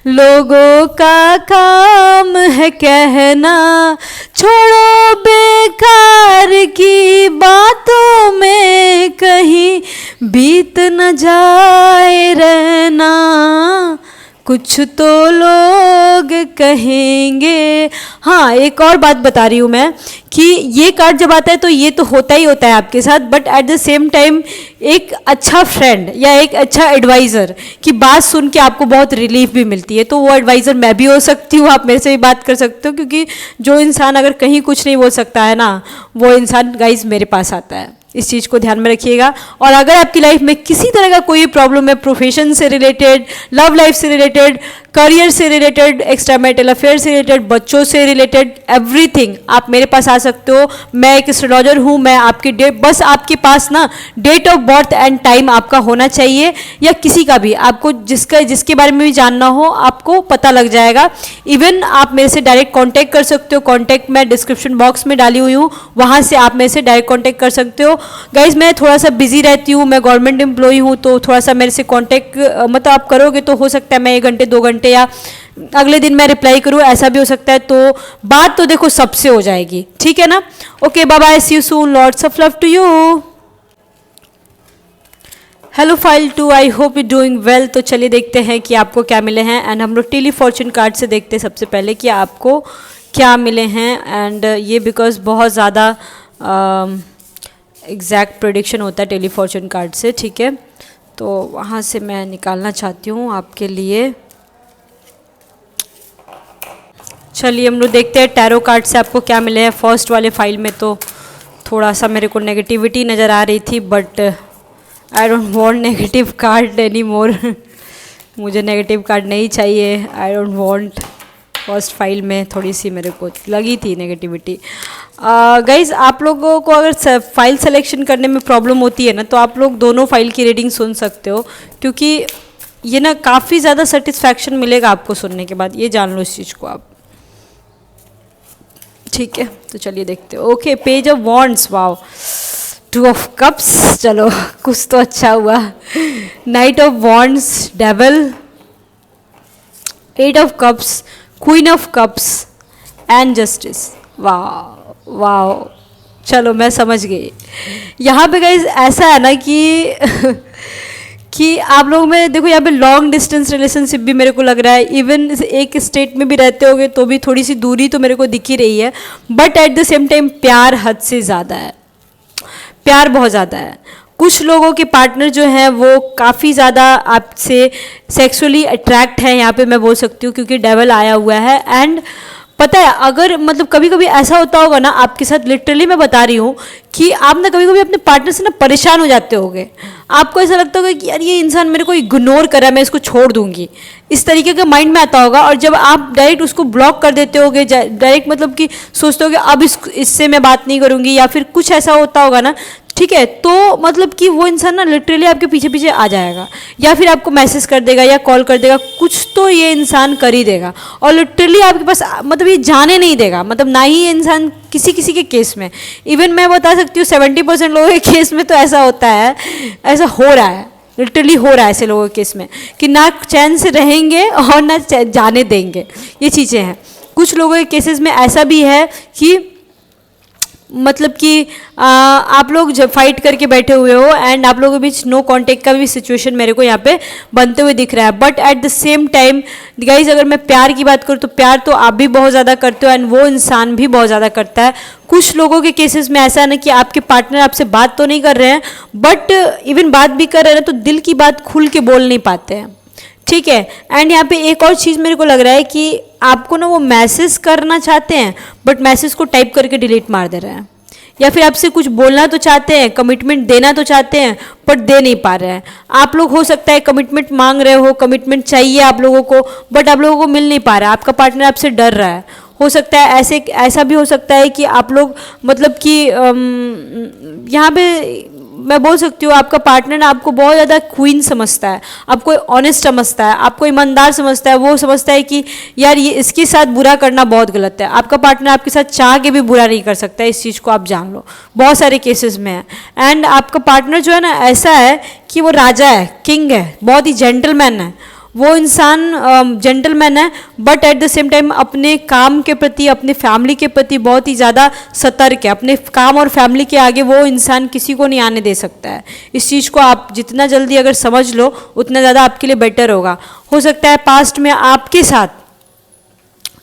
लोगों का काम है कहना, छोड़ो बेकार की बातों में कहीं बीत न जाए रहना, कुछ तो लोग कहेंगे। हाँ, एक और बात बता रही हूँ मैं कि ये कार्ड जब आता है तो ये तो होता ही होता है आपके साथ, but at the same time एक अच्छा फ्रेंड या एक अच्छा एडवाइज़र की बात सुन के आपको बहुत रिलीफ भी मिलती है। तो वो एडवाइज़र मैं भी हो सकती हूँ, आप मेरे से भी बात कर सकते हो, क्योंकि जो इंसान अगर कहीं कुछ नहीं बोल सकता है ना, वो इंसान गाइज मेरे पास आता है। इस चीज़ को ध्यान में रखिएगा। और अगर आपकी लाइफ में किसी तरह का कोई प्रॉब्लम है, प्रोफेशन से रिलेटेड, लव लाइफ से रिलेटेड, करियर से रिलेटेड, एक्स्ट्रा मैरिटल अफेयर से रिलेटेड, बच्चों से रिलेटेड, एवरीथिंग, आप मेरे पास आ सकते हो। मैं एक एस्ट्रोलॉजर हूँ। मैं आपकी बस आपके पास ना date of birth and time आपका होना चाहिए, या किसी का भी, आपको जिसके बारे में भी जानना हो आपको पता लग जाएगा। इवन आप मेरे से डायरेक्ट कॉन्टैक्ट कर सकते हो, कॉन्टैक्ट मैं डिस्क्रिप्शन बॉक्स में डाली हुई हूँ, वहाँ से आप मेरे से डायरेक्ट कॉन्टैक्ट कर सकते हो। गाइज मैं थोड़ा सा बिजी रहती हूँ, मैं गवर्नमेंट एम्प्लॉई हूँ, तो थोड़ा सा मेरे से कांटेक्ट मतलब आप करोगे तो हो सकता है मैं 1 घंटे 2 घंटे या अगले दिन मैं रिप्लाई करूँ, ऐसा भी हो सकता है। तो बात तो देखो सबसे हो जाएगी, ठीक है ना। Okay, bye bye, see you soon, lots of love to you. Hello file 2, I hope you doing well. तो चलिए देखते हैं कि आपको क्या मिले हैं। एंड हम लोग टेलीफॉर्चून कार्ड से देखते हैं सबसे पहले कि आपको क्या मिले हैं। एंड ये बिकॉज बहुत ज़्यादा एग्जैक्ट प्रेडिक्शन होता है टेलीफॉर्चून कार्ड से, ठीक है। तो वहाँ से मैं निकालना चाहती हूँ आपके लिए। चलिए हम लोग देखते हैं टैरो कार्ड से आपको क्या मिले हैं। फर्स्ट वाले फाइल में तो थोड़ा सा मेरे को नेगेटिविटी नज़र आ रही थी, but I don't want negative card any more. मुझे नेगेटिव कार्ड नहीं चाहिए, I don't want. First file में थोड़ी सी मेरे को लगी थी नेगेटिविटी। गाइज आप लोगों को अगर फाइल सिलेक्शन करने में प्रॉब्लम होती है ना, तो आप लोग दोनों फाइल की रीडिंग सुन सकते हो, क्योंकि ये ना काफ़ी ज़्यादा सेटिस्फैक्शन मिलेगा आपको सुनने के बाद, ये जान लो इस चीज़ को आप, ठीक है। तो चलिए देखते हो। Okay, page of wands, wow, 2 of cups, चलो कुछ तो अच्छा हुआ। Night of wands, devil, 8 of cups, queen of cups and justice. वाह वाह, चलो मैं समझ गई। यहाँ पे गाइज ऐसा है ना कि कि आप लोगों में देखो यहाँ पे लॉन्ग डिस्टेंस रिलेशनशिप भी मेरे को लग रहा है। इवन एक स्टेट में भी रहते होगे तो भी थोड़ी सी दूरी तो मेरे को दिख ही रही है, but at the same time प्यार हद से ज़्यादा है, प्यार बहुत ज़्यादा है। कुछ लोगों के पार्टनर जो हैं वो काफ़ी ज़्यादा आपसे सेक्सुअली अट्रैक्ट है, यहाँ पे मैं बोल सकती हूँ, क्योंकि डेवल आया हुआ है। एंड पता है, अगर मतलब कभी कभी ऐसा होता होगा ना आपके साथ, लिटरली मैं बता रही हूँ कि आप ना कभी कभी अपने पार्टनर से ना परेशान हो जाते होगे। आपको ऐसा लगता होगा कि यार ये इंसान मेरे को इग्नोर कर रहा है, मैं इसको छोड़ दूंगी, इस तरीके का माइंड में आता होगा। और जब आप डायरेक्ट उसको ब्लॉक कर देते होगे, डायरेक्ट मतलब कि सोचते होगे अब इससे मैं बात नहीं करूंगी, या फिर कुछ ऐसा होता होगा ना, ठीक है, तो मतलब कि वो इंसान ना लिटरली आपके पीछे पीछे आ जाएगा, या फिर आपको मैसेज कर देगा या कॉल कर देगा, कुछ तो ये इंसान कर ही देगा। और लिटरली आपके पास मतलब ये जाने नहीं देगा, मतलब ना ही ये इंसान किसी किसी के केस में, इवन मैं बता सकती हूँ 70% लोगों के केस में तो ऐसा होता है, ऐसा हो रहा है, लिटरली हो रहा है ऐसे लोगों के केस में, कि ना चैन से रहेंगे और ना जाने देंगे, ये चीज़ें हैं। कुछ लोगों के केसेस में ऐसा भी है कि मतलब कि आप लोग जब फाइट करके बैठे हुए हो एंड आप लोगों के बीच नो कांटेक्ट का भी सिचुएशन मेरे को यहाँ पे बनते हुए दिख रहा है। But at the same time guys, अगर मैं प्यार की बात करूँ तो प्यार तो आप भी बहुत ज़्यादा करते हो एंड वो इंसान भी बहुत ज़्यादा करता है। कुछ लोगों के केसेस में ऐसा है ना कि आपके पार्टनर आपसे बात तो नहीं कर रहे हैं, बट इवन बात भी कर रहे हैं तो दिल की बात खुल के बोल नहीं पाते हैं, ठीक है। एंड यहाँ पे एक और चीज़ मेरे को लग रहा है कि आपको ना वो मैसेज करना चाहते हैं बट मैसेज को टाइप करके डिलीट मार दे रहे हैं, या फिर आपसे कुछ बोलना तो चाहते हैं, कमिटमेंट देना तो चाहते हैं बट दे नहीं पा रहे हैं। आप लोग हो सकता है कमिटमेंट मांग रहे हो, कमिटमेंट चाहिए आप लोगों को, बट आप लोगों को मिल नहीं पा रहा है, आपका पार्टनर आपसे डर रहा है। हो सकता है ऐसा भी हो सकता है कि आप लोग मतलब कि यहाँ पे मैं बोल सकती हूँ आपका पार्टनर ना आपको बहुत ज़्यादा क्वीन समझता है, आपको ऑनेस्ट समझता है, आपको ईमानदार समझता है। वो समझता है कि यार ये इसके साथ बुरा करना बहुत गलत है। आपका पार्टनर आपके साथ चाह के भी बुरा नहीं कर सकता है, इस चीज़ को आप जान लो, बहुत सारे केसेस में है। एंड आपका पार्टनर जो है ना ऐसा है कि वो राजा है, किंग है, बहुत ही जेंटलमैन है, वो इंसान जेंटलमैन है, but at the same time अपने काम के प्रति, अपने फैमिली के प्रति बहुत ही ज़्यादा सतर्क है। अपने काम और फैमिली के आगे वो इंसान किसी को नहीं आने दे सकता है। इस चीज़ को आप जितना जल्दी अगर समझ लो उतना ज़्यादा आपके लिए बेटर होगा। हो सकता है पास्ट में आपके साथ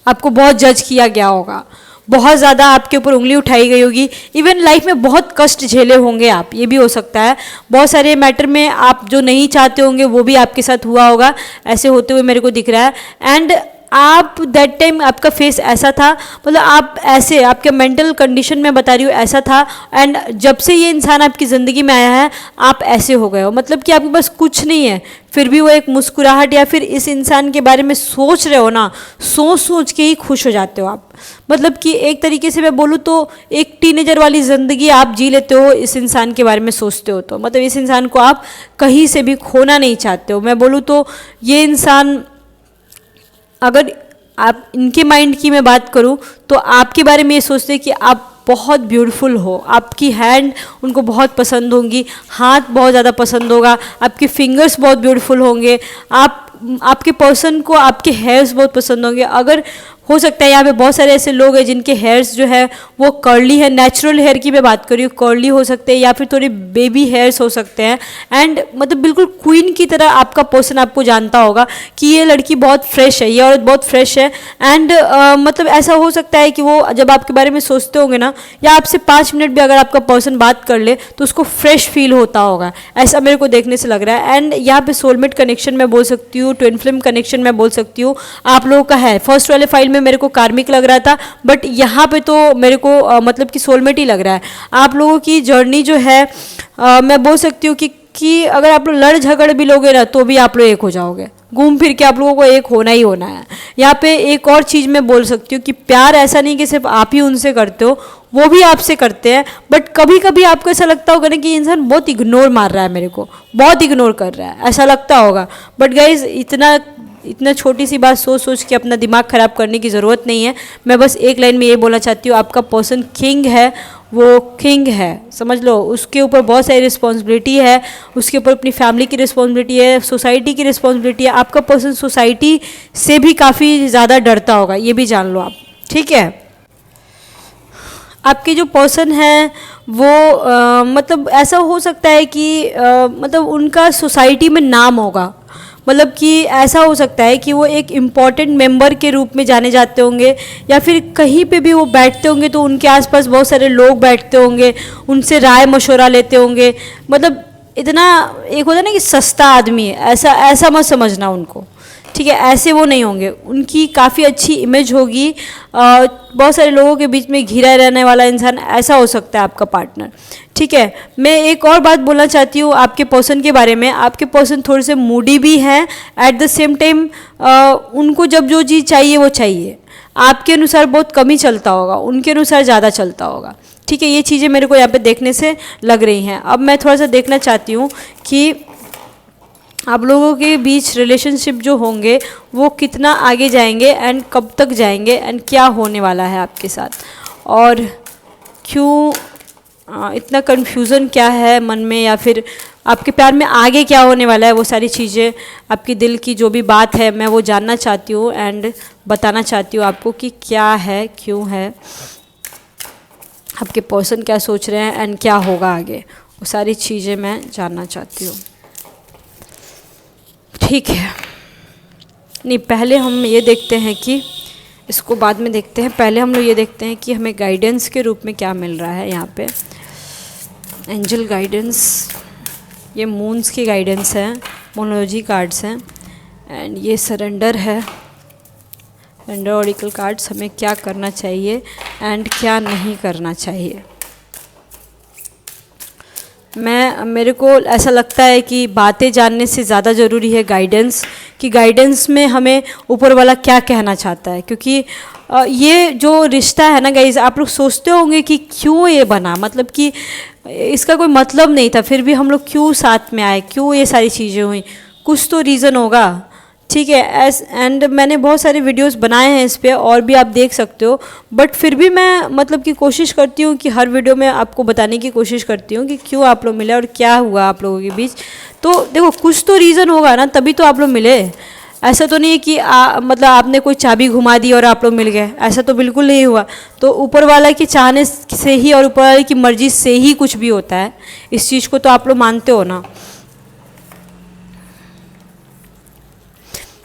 आपको बहुत जज किया गया होगा, बहुत ज़्यादा आपके ऊपर उंगली उठाई गई होगी, इवन लाइफ में बहुत कष्ट झेले होंगे आप, ये भी हो सकता है। बहुत सारे मैटर में आप जो नहीं चाहते होंगे वो भी आपके साथ हुआ होगा, ऐसे होते हुए मेरे को दिख रहा है। एंड आप दैट टाइम आपका फेस ऐसा था, मतलब आप ऐसे, आपके मेंटल कंडीशन में बता रही हूँ ऐसा था। एंड जब से ये इंसान आपकी ज़िंदगी में आया है आप ऐसे हो गए हो, मतलब कि आपके पास कुछ नहीं है फिर भी वो एक मुस्कुराहट या फिर इस इंसान के बारे में सोच रहे हो ना, सोच सोच के ही खुश हो जाते हो आप। मतलब कि एक तरीके से मैं बोलूँ तो एक टीनेजर वाली ज़िंदगी आप जी लेते हो इस इंसान के बारे में सोचते हो तो, मतलब इस इंसान को आप कहीं से भी खोना नहीं चाहते हो। मैं बोलूँ तो ये इंसान, अगर आप इनके माइंड की मैं बात करूं तो आपके बारे में ये सोचते हैं कि आप बहुत ब्यूटीफुल हो, आपकी हैंड उनको बहुत पसंद होंगी, हाथ बहुत ज़्यादा पसंद होगा, आपके फिंगर्स बहुत ब्यूटीफुल होंगे, आपके पर्सन को आपके हेयर्स बहुत पसंद होंगे। अगर हो सकता है यहाँ पे बहुत सारे ऐसे लोग हैं जिनके हेयर्स जो है वो कर्ली है, नेचुरल हेयर की मैं बात कर रही हूँ, कर्ली हो सकते हैं या फिर थोड़े बेबी हेयर्स हो सकते हैं। एंड मतलब बिल्कुल क्वीन की तरह आपका पर्सन आपको जानता होगा कि ये लड़की बहुत फ्रेश है, ये औरत बहुत फ्रेश है। एंड मतलब ऐसा हो सकता है कि वो जब आपके बारे में सोचते होंगे ना, या आपसे 5 मिनट भी अगर आपका पर्सन बात कर ले तो उसको फ्रेश फील होता होगा, ऐसा मेरे को देखने से लग रहा है। एंड यहाँ पे सोलमेट कनेक्शन मैं बोल सकती हूँ, ट्विन फ्लेम कनेक्शन मैं बोल सकती हूँ आप लोगों का है। फर्स्ट वाले फाइल में मेरे को कार्मिक लग रहा था, बट यहाँ पे तो मेरे को मतलब कि सोलमेट ही लग रहा है। आप लोगों की जर्नी जो है मैं बोल सकती हूँ कि अगर आप लोग लड़ झगड़ भी लोगे ना तो भी आप लोग एक हो जाओगे, घूम फिर के आप लोगों को एक होना ही होना है। यहाँ पे एक और चीज़ मैं बोल सकती हूँ कि प्यार ऐसा नहीं कि सिर्फ आप ही उनसे करते हो, वो भी आपसे करते हैं। बट कभी कभी आपको ऐसा लगता होगा ना कि इंसान बहुत इग्नोर मार रहा है, मेरे को बहुत इग्नोर कर रहा है, ऐसा लगता होगा। बट गाइज इतना छोटी सी बात सोच सोच के अपना दिमाग ख़राब करने की ज़रूरत नहीं है। मैं बस एक लाइन में ये बोलना चाहती हूँ, आपका पर्सन किंग है, वो किंग है, समझ लो। उसके ऊपर बहुत सारी रिस्पॉन्सिबिलिटी है, उसके ऊपर अपनी फैमिली की रिस्पॉन्सिबिलिटी है, सोसाइटी की रिस्पॉन्सिबिलिटी है। आपका पर्सन सोसाइटी से भी काफ़ी ज़्यादा डरता होगा, ये भी जान लो आप, ठीक है। आपके जो पर्सन है वो मतलब ऐसा हो सकता है कि मतलब उनका सोसाइटी में नाम होगा, मतलब कि ऐसा हो सकता है कि वो एक इम्पॉर्टेंट मेंबर के रूप में जाने जाते होंगे, या फिर कहीं पे भी वो बैठते होंगे तो उनके आसपास बहुत सारे लोग बैठते होंगे, उनसे राय मशवरा लेते होंगे। मतलब इतना एक होता है ना कि सस्ता आदमी है, ऐसा ऐसा मत समझना उनको, ठीक है। ऐसे वो नहीं होंगे, उनकी काफ़ी अच्छी इमेज होगी, बहुत सारे लोगों के बीच में घिरा रहने वाला इंसान, ऐसा हो सकता है आपका पार्टनर, ठीक है। मैं एक और बात बोलना चाहती हूँ आपके पर्सन के बारे में। आपके पर्सन थोड़े से मूडी भी हैं, एट द सेम टाइम उनको जब जो चीज़ चाहिए वो चाहिए। आपके अनुसार बहुत कम ही चलता होगा, उनके अनुसार ज़्यादा चलता होगा, ठीक है। ये चीज़ें मेरे को यहाँ पे देखने से लग रही हैं। अब मैं थोड़ा सा देखना चाहती हूँ कि आप लोगों के बीच रिलेशनशिप जो होंगे वो कितना आगे जाएंगे एंड कब तक जाएंगे एंड क्या होने वाला है आपके साथ, और क्यों इतना कन्फ्यूज़न क्या है मन में, या फिर आपके प्यार में आगे क्या होने वाला है। वो सारी चीज़ें, आपकी दिल की जो भी बात है मैं वो जानना चाहती हूँ एंड बताना चाहती हूँ आपको कि क्या है, क्यों है, आपके पर्सन क्या सोच रहे हैं एंड क्या होगा आगे, वो सारी चीज़ें मैं जानना चाहती हूँ, ठीक है। नहीं, पहले हम ये देखते हैं कि इसको बाद में देखते हैं, पहले हम लोग ये देखते हैं कि हमें गाइडेंस के रूप में क्या मिल रहा है यहाँ पे। एंजल गाइडेंस, ये मून्स की गाइडेंस है, मोनोलॉजी कार्ड्स हैं, एंड ये सरेंडर है, सरेंडर ऑरिकल कार्ड्स, हमें क्या करना चाहिए एंड क्या नहीं करना चाहिए। मेरे को ऐसा लगता है कि बातें जानने से ज़्यादा ज़रूरी है गाइडेंस, कि गाइडेंस में हमें ऊपर वाला क्या कहना चाहता है। क्योंकि ये जो रिश्ता है ना गाइस, आप लोग सोचते होंगे कि क्यों ये बना, मतलब कि इसका कोई मतलब नहीं था, फिर भी हम लोग क्यों साथ में आए, क्यों ये सारी चीज़ें हुई, कुछ तो रीज़न होगा, ठीक है। एंड मैंने बहुत सारे वीडियोस बनाए हैं इस पे, और भी आप देख सकते हो, बट फिर भी मैं मतलब कि कोशिश करती हूँ कि हर वीडियो में आपको बताने की कोशिश करती हूँ कि क्यों आप लोग मिले और क्या हुआ आप लोगों के बीच। तो देखो, कुछ तो रीज़न होगा ना, तभी तो आप लोग मिले। ऐसा तो नहीं है कि मतलब आपने कोई चाबी घुमा दी और आप लोग मिल गए, ऐसा तो बिल्कुल नहीं हुआ। तो ऊपर वाला के चाहने से ही और ऊपर वाले की मर्ज़ी से ही कुछ भी होता है, इस चीज़ को तो आप लोग मानते हो ना।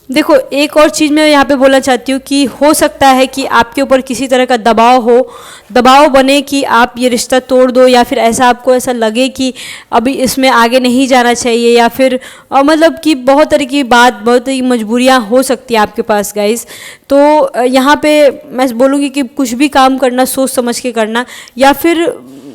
देखो, एक और चीज़ मैं यहाँ पे बोलना चाहती हूँ कि हो सकता है कि आपके ऊपर किसी तरह का दबाव हो, दबाव बने कि आप ये रिश्ता तोड़ दो, या फिर ऐसा आपको ऐसा लगे कि अभी इसमें आगे नहीं जाना चाहिए, या फिर मतलब कि बहुत तरह की बात, बहुत ही मजबूरियाँ हो सकती हैं आपके पास गाइस। तो यहाँ पे मैं बोलूँगी कि कुछ भी काम करना सोच समझ के करना, या फिर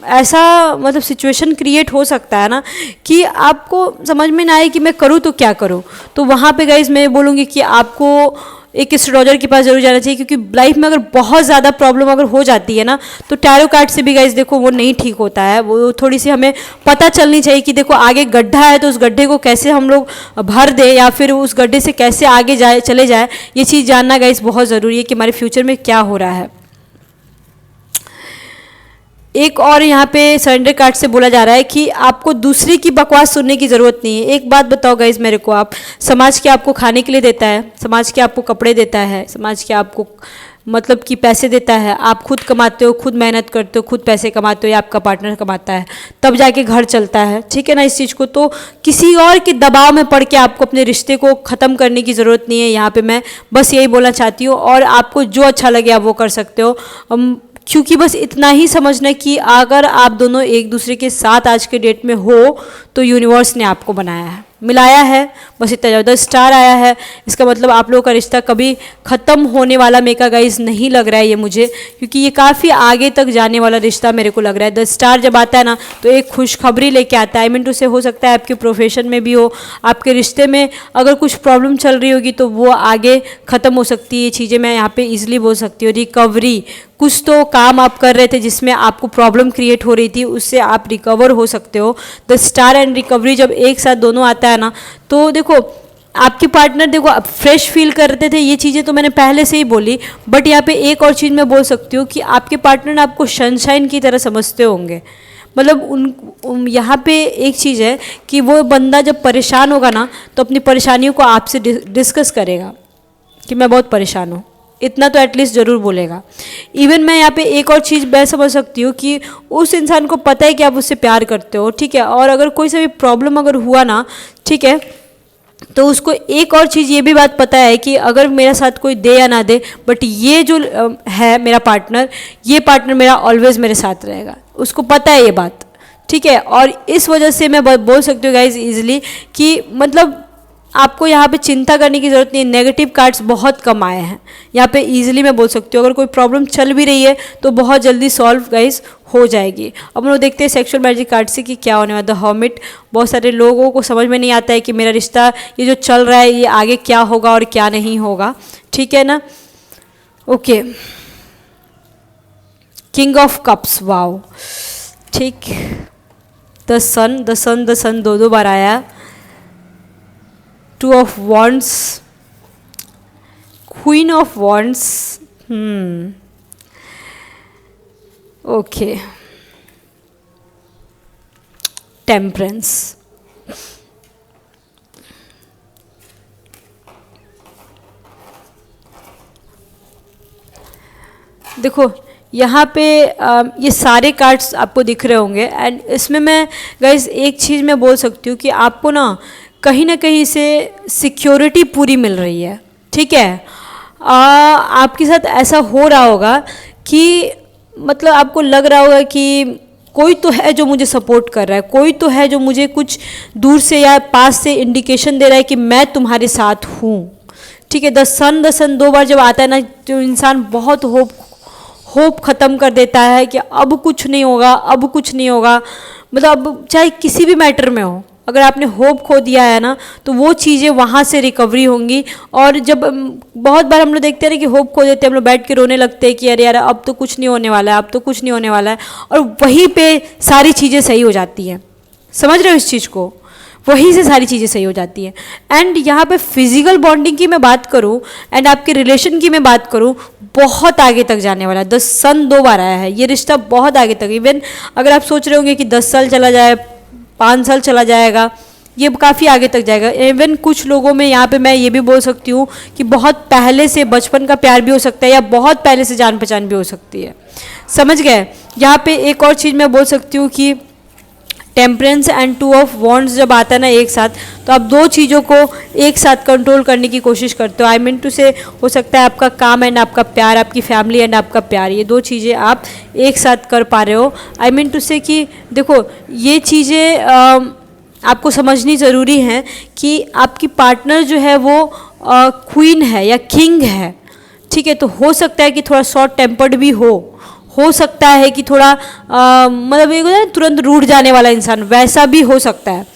ऐसा मतलब सिचुएशन क्रिएट हो सकता है ना कि आपको समझ में ना आए कि मैं करूँ तो क्या करूँ। तो वहाँ पे गाइस मैं बोलूँगी कि आपको एक एस्ट्रोलॉजर के पास जरूर जाना चाहिए, क्योंकि लाइफ में अगर बहुत ज़्यादा प्रॉब्लम अगर हो जाती है ना, तो टैरो कार्ड से भी गाइस देखो वो नहीं ठीक होता है। वो थोड़ी सी हमें पता चलनी चाहिए कि देखो आगे गड्ढा है तो उस गड्ढे को कैसे हम लोग भर दें, या फिर उस गड्ढे से कैसे आगे जाए चले जाए। ये चीज़ जानना गाइस बहुत ज़रूरी है कि हमारे फ्यूचर में क्या हो रहा है। एक और यहाँ पे सरेंडर कार्ड से बोला जा रहा है कि आपको दूसरे की बकवास सुनने की ज़रूरत नहीं है। एक बात बताओ गाइज मेरे को, आप समाज के आपको खाने के लिए देता है, समाज के आपको कपड़े देता है, समाज के आपको मतलब कि पैसे देता है, आप खुद कमाते हो, खुद मेहनत करते हो, खुद पैसे कमाते हो, या आपका पार्टनर कमाता है, तब जाके घर चलता है, ठीक है ना। इस चीज़ को तो किसी और के दबाव में पड़ के आपको अपने रिश्ते को ख़त्म करने की ज़रूरत नहीं है। यहाँ पे मैं बस यही बोलना चाहती हूँ, और आपको जो अच्छा लगे आप वो कर सकते हो। क्योंकि बस इतना ही समझना कि अगर आप दोनों एक दूसरे के साथ आज के डेट में हो तो यूनिवर्स ने आपको बनाया है, मिलाया है, बस इतना ज़्यादा स्टार आया है। इसका मतलब आप लोगों का रिश्ता कभी ख़त्म होने वाला मेका गाइस नहीं लग रहा है ये मुझे, क्योंकि ये काफ़ी आगे तक जाने वाला रिश्ता मेरे को लग रहा है। द स्टार जब आता है ना तो एक खुशखबरी लेके आता है। आई मीन टू से हो सकता है आपके प्रोफेशन में भी हो, आपके रिश्ते में अगर कुछ प्रॉब्लम चल रही होगी तो वो आगे ख़त्म हो सकती है। ये चीज़ें मैं यहाँ पे ईजिली बोल सकती हूँ। रिकवरी, कुछ तो काम आप कर रहे थे जिसमें आपको प्रॉब्लम क्रिएट हो रही थी, उससे आप रिकवर हो सकते हो। द स्टार एंड रिकवरी जब एक साथ दोनों आता है ना, तो देखो आपके पार्टनर देखो फ्रेश फील करते थे, ये चीज़ें तो मैंने पहले से ही बोली। बट यहाँ पे एक और चीज़ मैं बोल सकती हूँ कि आपके पार्टनर आपको सनशाइन की तरह समझते होंगे। मतलब यहाँ पे एक चीज़ है कि वो बंदा जब परेशान होगा ना तो अपनी परेशानियों को आपसे डिस्कस करेगा कि मैं बहुत परेशान हूँ, इतना तो एटलीस्ट ज़रूर बोलेगा। इवन मैं यहाँ पे एक और चीज़ मैं समझ सकती हूँ कि उस इंसान को पता है कि आप उससे प्यार करते हो, ठीक है। और अगर कोई सा भी प्रॉब्लम अगर हुआ ना, ठीक है, तो उसको एक और चीज़ ये भी बात पता है कि अगर मेरे साथ कोई दे या ना दे, बट ये जो है मेरा पार्टनर, ये पार्टनर मेरा ऑलवेज मेरे साथ रहेगा, उसको पता है ये बात, ठीक है। और इस वजह से मैं बोल सकती हूँ गाइज इजीली कि मतलब आपको यहाँ पे चिंता करने की ज़रूरत नहीं है। नेगेटिव कार्ड्स बहुत कम आए हैं यहाँ पे, इजीली मैं बोल सकती हूँ। अगर कोई प्रॉब्लम चल भी रही है तो बहुत जल्दी सॉल्व गाइज हो जाएगी। अब हम लोग देखते हैं सेक्सुअल मैजिक कार्ड से कि क्या होने वाला है। द हर्मिट, बहुत सारे लोगों को समझ में नहीं आता है कि मेरा रिश्ता ये जो चल रहा है ये आगे क्या होगा और क्या नहीं होगा, ठीक है ना। Okay, king of cups, wow, ठीक। द सन दो बार आया। Two of wands, queen of wands, okay, temperance. देखो यहाँ पे ये सारे कार्ड्स आपको दिख रहे होंगे एंड इसमें मैं गाइज एक चीज़ मैं बोल सकती हूँ कि आपको ना कहीं से सिक्योरिटी पूरी मिल रही है, ठीक है। आपके साथ ऐसा हो रहा होगा कि मतलब आपको लग रहा होगा कि कोई तो है जो मुझे सपोर्ट कर रहा है, कोई तो है जो मुझे कुछ दूर से या पास से इंडिकेशन दे रहा है कि मैं तुम्हारे साथ हूँ, ठीक है। द सन दो बार जब आता है ना तो इंसान बहुत होप ख़त्म कर देता है कि अब कुछ नहीं होगा, अब कुछ नहीं होगा। मतलब अब चाहे किसी भी मैटर में हो, अगर आपने होप खो दिया है ना तो वो चीज़ें वहाँ से रिकवरी होंगी। और जब बहुत बार हम लोग देखते हैं ना कि होप खो देते हैं, हम लोग बैठ के रोने लगते हैं कि अरे यार अब तो कुछ नहीं होने वाला है, अब तो कुछ नहीं होने वाला है, और वहीं पे सारी चीज़ें सही हो जाती हैं। समझ रहे हो इस चीज़ को? वहीं से सारी चीज़ें सही हो जाती हैं। एंड यहाँ पे फिजिकल बॉन्डिंग की मैं बात करूँ एंड आपके रिलेशन की मैं बात करूँ, बहुत आगे तक जाने वाला है। 10 सन 2 बार आया है, ये रिश्ता बहुत आगे तक, इवन अगर आप सोच रहे होंगे कि 10 साल चला जाए, 5 साल चला जाएगा, ये काफ़ी आगे तक जाएगा। इवन कुछ लोगों में यहाँ पे मैं ये भी बोल सकती हूँ कि बहुत पहले से बचपन का प्यार भी हो सकता है या बहुत पहले से जान पहचान भी हो सकती है। समझ गए? यहाँ पे एक और चीज़ मैं बोल सकती हूँ कि टेम्परेंस एंड 2 ऑफ वॉन्ड्स जब आता है ना एक साथ, तो आप दो चीज़ों को एक साथ कंट्रोल करने की कोशिश करते हो। आई मीन टू से हो सकता है आपका काम एंड आपका प्यार, आपकी फैमिली एंड आपका प्यार, ये दो चीज़ें आप एक साथ कर पा रहे हो। आई मीन टू से कि देखो ये चीज़ें आपको समझनी ज़रूरी है कि आपकी पार्टनर जो है वो क्वीन है या किंग है, ठीक है। तो हो सकता है कि थोड़ा शॉर्ट टेम्पर्ड भी हो सकता है कि थोड़ा मतलब एक होता है तुरंत रूठ जाने वाला इंसान, वैसा भी हो सकता है।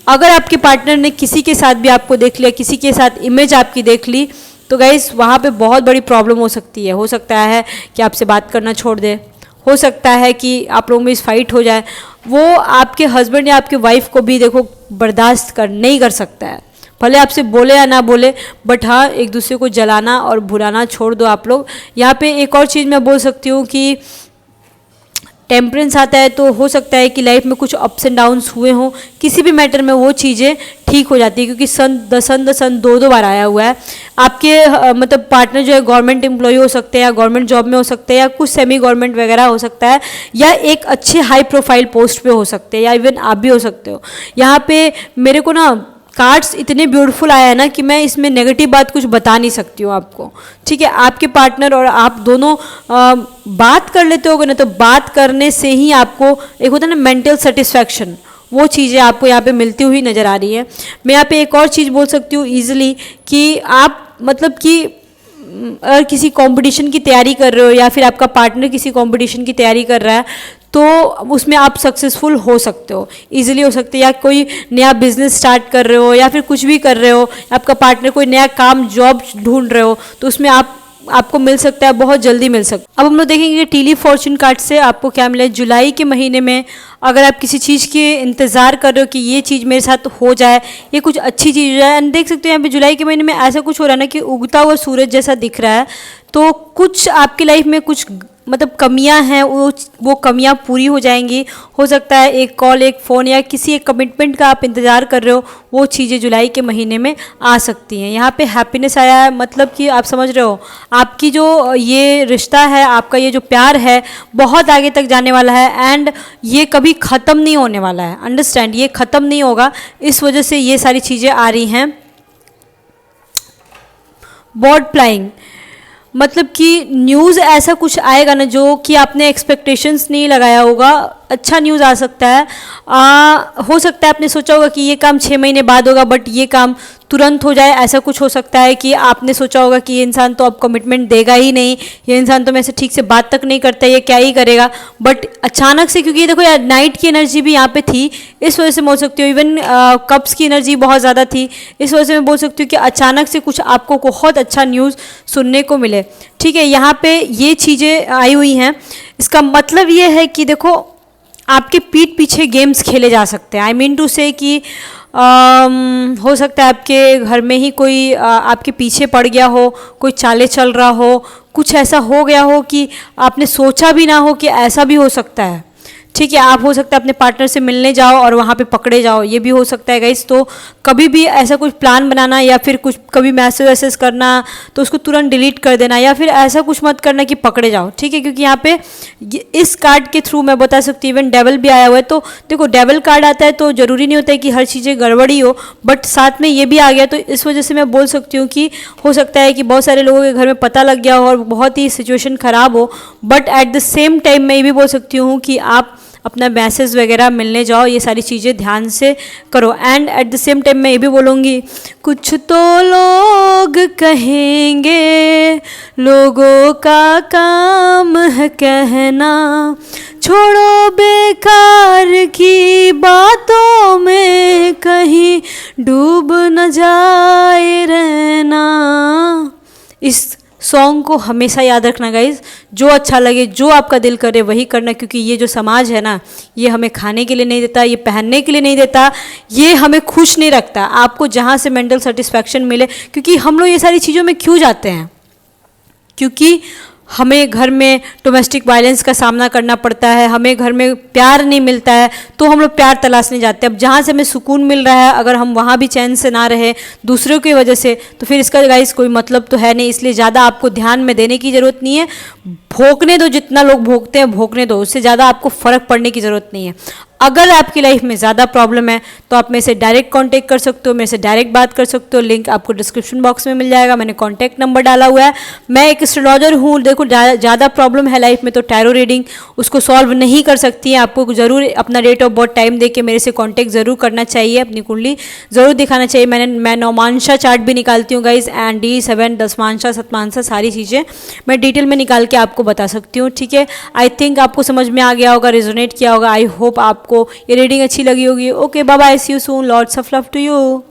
अगर आपके पार्टनर ने किसी के साथ भी आपको देख लिया, किसी के साथ इमेज आपकी देख ली, तो गाइस वहाँ पे बहुत बड़ी प्रॉब्लम हो सकती है। हो सकता है कि आपसे बात करना छोड़ दे, हो सकता है कि आप लोगों में इस फाइट हो जाए। वो आपके हस्बैंड या आपके वाइफ को भी देखो बर्दाश्त नहीं कर सकता है, भले आपसे बोले या ना बोले, बट हाँ एक दूसरे को जलाना और भुलाना छोड़ दो आप लोग। यहाँ पे एक और चीज़ मैं बोल सकती हूँ कि टेम्परेंस आता है तो हो सकता है कि लाइफ में कुछ अप्स एंड डाउन्स हुए हों, किसी भी मैटर में वो चीज़ें ठीक हो जाती है, क्योंकि सन 2 बार आया हुआ है। आपके मतलब पार्टनर जो है गवर्नमेंट एम्प्लॉय हो सकते हैं या गवर्नमेंट जॉब में हो सकते हैं या कुछ सेमी गवर्नमेंट वगैरह हो सकता है, या एक अच्छे हाई प्रोफाइल पोस्ट पे हो सकते हैं, या इवन आप भी हो सकते हो। यहाँ पे मेरे को ना कार्ड्स इतने ब्यूटीफुल आया है ना कि मैं इसमें नेगेटिव बात कुछ बता नहीं सकती हूँ आपको, ठीक है। आपके पार्टनर और आप दोनों बात कर लेते होगे ना, तो बात करने से ही आपको एक होता है ना मेंटल सेटिस्फैक्शन, वो चीज़ें आपको यहाँ पे मिलती हुई नज़र आ रही है। मैं यहाँ पे एक और चीज़ बोल सकती हूँ ईजिली कि आप मतलब कि अगर किसी कंपटीशन की तैयारी कर रहे हो या फिर आपका पार्टनर किसी कंपटीशन की तैयारी कर रहा है, तो उसमें आप सक्सेसफुल हो सकते हो, इजीली हो सकते हो। या कोई नया बिजनेस स्टार्ट कर रहे हो या फिर कुछ भी कर रहे हो, आपका पार्टनर कोई नया काम जॉब ढूंढ रहे हो, तो उसमें आपको मिल सकता है, बहुत जल्दी मिल सकता है। अब हम लोग देखेंगे कि टीली फॉर्चून कार्ड से आपको क्या मिला है। जुलाई के महीने में अगर आप किसी चीज़ के इंतज़ार कर रहे हो कि ये चीज़ मेरे साथ हो जाए, ये कुछ अच्छी चीज़ हो जाए, एंड देख सकते हो यहाँ पे जुलाई के महीने में ऐसा कुछ हो रहा है ना कि उगता हुआ सूरज जैसा दिख रहा है। तो कुछ आपकी लाइफ में कुछ मतलब कमियां हैं, वो कमियां पूरी हो जाएंगी। हो सकता है एक कॉल, एक फ़ोन या किसी एक कमिटमेंट का आप इंतज़ार कर रहे हो, वो चीज़ें जुलाई के महीने में आ सकती हैं। यहाँ पे हैप्पीनेस आया है, मतलब कि आप समझ रहे हो आपकी जो ये रिश्ता है, आपका ये जो प्यार है बहुत आगे तक जाने वाला है एंड ये कभी ख़त्म नहीं होने वाला है। अंडरस्टैंड, ये ख़त्म नहीं होगा, इस वजह से ये सारी चीज़ें आ रही हैं। बर्ड फ्लाइंग, मतलब कि न्यूज़ ऐसा कुछ आएगा ना जो कि आपने एक्सपेक्टेशंस नहीं लगाया होगा। अच्छा न्यूज़ आ सकता है। हो सकता है आपने सोचा होगा कि ये काम 6 महीने बाद होगा, बट ये काम तुरंत हो जाए, ऐसा कुछ हो सकता है। कि आपने सोचा होगा कि ये इंसान तो अब कमिटमेंट देगा ही नहीं, ये इंसान तो मेरे से ठीक से बात तक नहीं करता, ये क्या ही करेगा, बट अचानक से, क्योंकि देखो यार नाइट की एनर्जी भी यहाँ पे थी, इस वजह से बोल सकती हूँ। इवन कप्स की एनर्जी बहुत ज़्यादा थी, इस वजह से मैं बोल सकती हूँ कि अचानक से कुछ आपको बहुत अच्छा न्यूज़ सुनने को मिले। ठीक है, यहाँ पे ये चीज़ें आई हुई हैं। इसका मतलब ये है कि देखो आपके पीठ पीछे गेम्स खेले जा सकते हैं। आई मीन टू से कि हो सकता है आपके घर में ही कोई आपके पीछे पड़ गया हो, कोई चाले चल रहा हो, कुछ ऐसा हो गया हो कि आपने सोचा भी ना हो कि ऐसा भी हो सकता है। ठीक है, आप हो सकता है अपने पार्टनर से मिलने जाओ और वहाँ पे पकड़े जाओ, ये भी हो सकता है गाइस। तो कभी भी ऐसा कुछ प्लान बनाना या फिर कुछ कभी मैसेज वैसेज करना तो उसको तुरंत डिलीट कर देना, या फिर ऐसा कुछ मत करना कि पकड़े जाओ। ठीक है, क्योंकि यहाँ पे इस कार्ड के थ्रू मैं बता सकती हूँ, इवन डेवल भी आया हुआ है। तो देखो डेवल कार्ड आता है तो ज़रूरी नहीं होता है कि हर चीज़ें गड़बड़ी हो, बट साथ में ये भी आ गया, तो इस वजह से मैं बोल सकती हूँ कि हो सकता है कि बहुत सारे लोगों के घर में पता लग गया हो और बहुत ही सिचुएशन ख़राब हो। But at the same time मैं ये भी बोल सकती हूँ कि आप अपना मैसेज वगैरह मिलने जाओ, ये सारी चीज़ें ध्यान से करो। And at the same time मैं ये भी बोलूँगी, कुछ तो लोग कहेंगे, लोगों का काम है कहना, छोड़ो बेकार की बातों में, कहीं डूब न जाए रहना। इस सॉन्ग को हमेशा याद रखना गाइज, जो अच्छा लगे, जो आपका दिल करे वही करना, क्योंकि ये जो समाज है ना, ये हमें खाने के लिए नहीं देता, ये पहनने के लिए नहीं देता, ये हमें खुश नहीं रखता। आपको जहाँ से मेंटल सेटिस्फैक्शन मिले, क्योंकि हम लोग ये सारी चीज़ों में क्यों जाते हैं, क्योंकि हमें घर में डोमेस्टिक वायलेंस का सामना करना पड़ता है, हमें घर में प्यार नहीं मिलता है, तो हम लोग प्यार तलाशने जाते हैं। अब जहाँ से हमें सुकून मिल रहा है, अगर हम वहाँ भी चैन से ना रहे दूसरों की वजह से, तो फिर इसका गाइस कोई मतलब तो है नहीं। इसलिए ज़्यादा आपको ध्यान में देने की ज़रूरत नहीं है, भोंकने दो, जितना लोग भोंकते हैं भोंकने दो, उससे ज़्यादा आपको फ़र्क पड़ने की ज़रूरत नहीं है। अगर आपकी लाइफ में ज़्यादा प्रॉब्लम है तो आप मेरे से डायरेक्ट कांटेक्ट कर सकते हो, मेरे से डायरेक्ट बात कर सकते हो, लिंक आपको डिस्क्रिप्शन बॉक्स में मिल जाएगा, मैंने कांटेक्ट नंबर डाला हुआ है। मैं एक एस्ट्रोलॉजर हूँ। देखो ज़्यादा प्रॉब्लम है लाइफ में तो टैरो रीडिंग उसको सॉल्व नहीं कर सकती है। आपको ज़रूर अपना डेट ऑफ बर्थ टाइम दे के मेरे से कॉन्टैक्ट ज़रूर करना चाहिए, अपनी कुंडली ज़रूर दिखाना चाहिए। मैं नौमांशा चार्ट भी निकालती हूँ गाइज, एंड D7 दसमांशा सतमांशा सारी चीज़ें मैं डिटेल में निकाल के आपको बता सकती हूँ। ठीक है, आई थिंक आपको समझ में आ गया होगा, रेजोनेट किया होगा। आई होप आपको ये रीडिंग अच्छी लगी होगी। Okay, bye bye, see you soon, lots of love to you.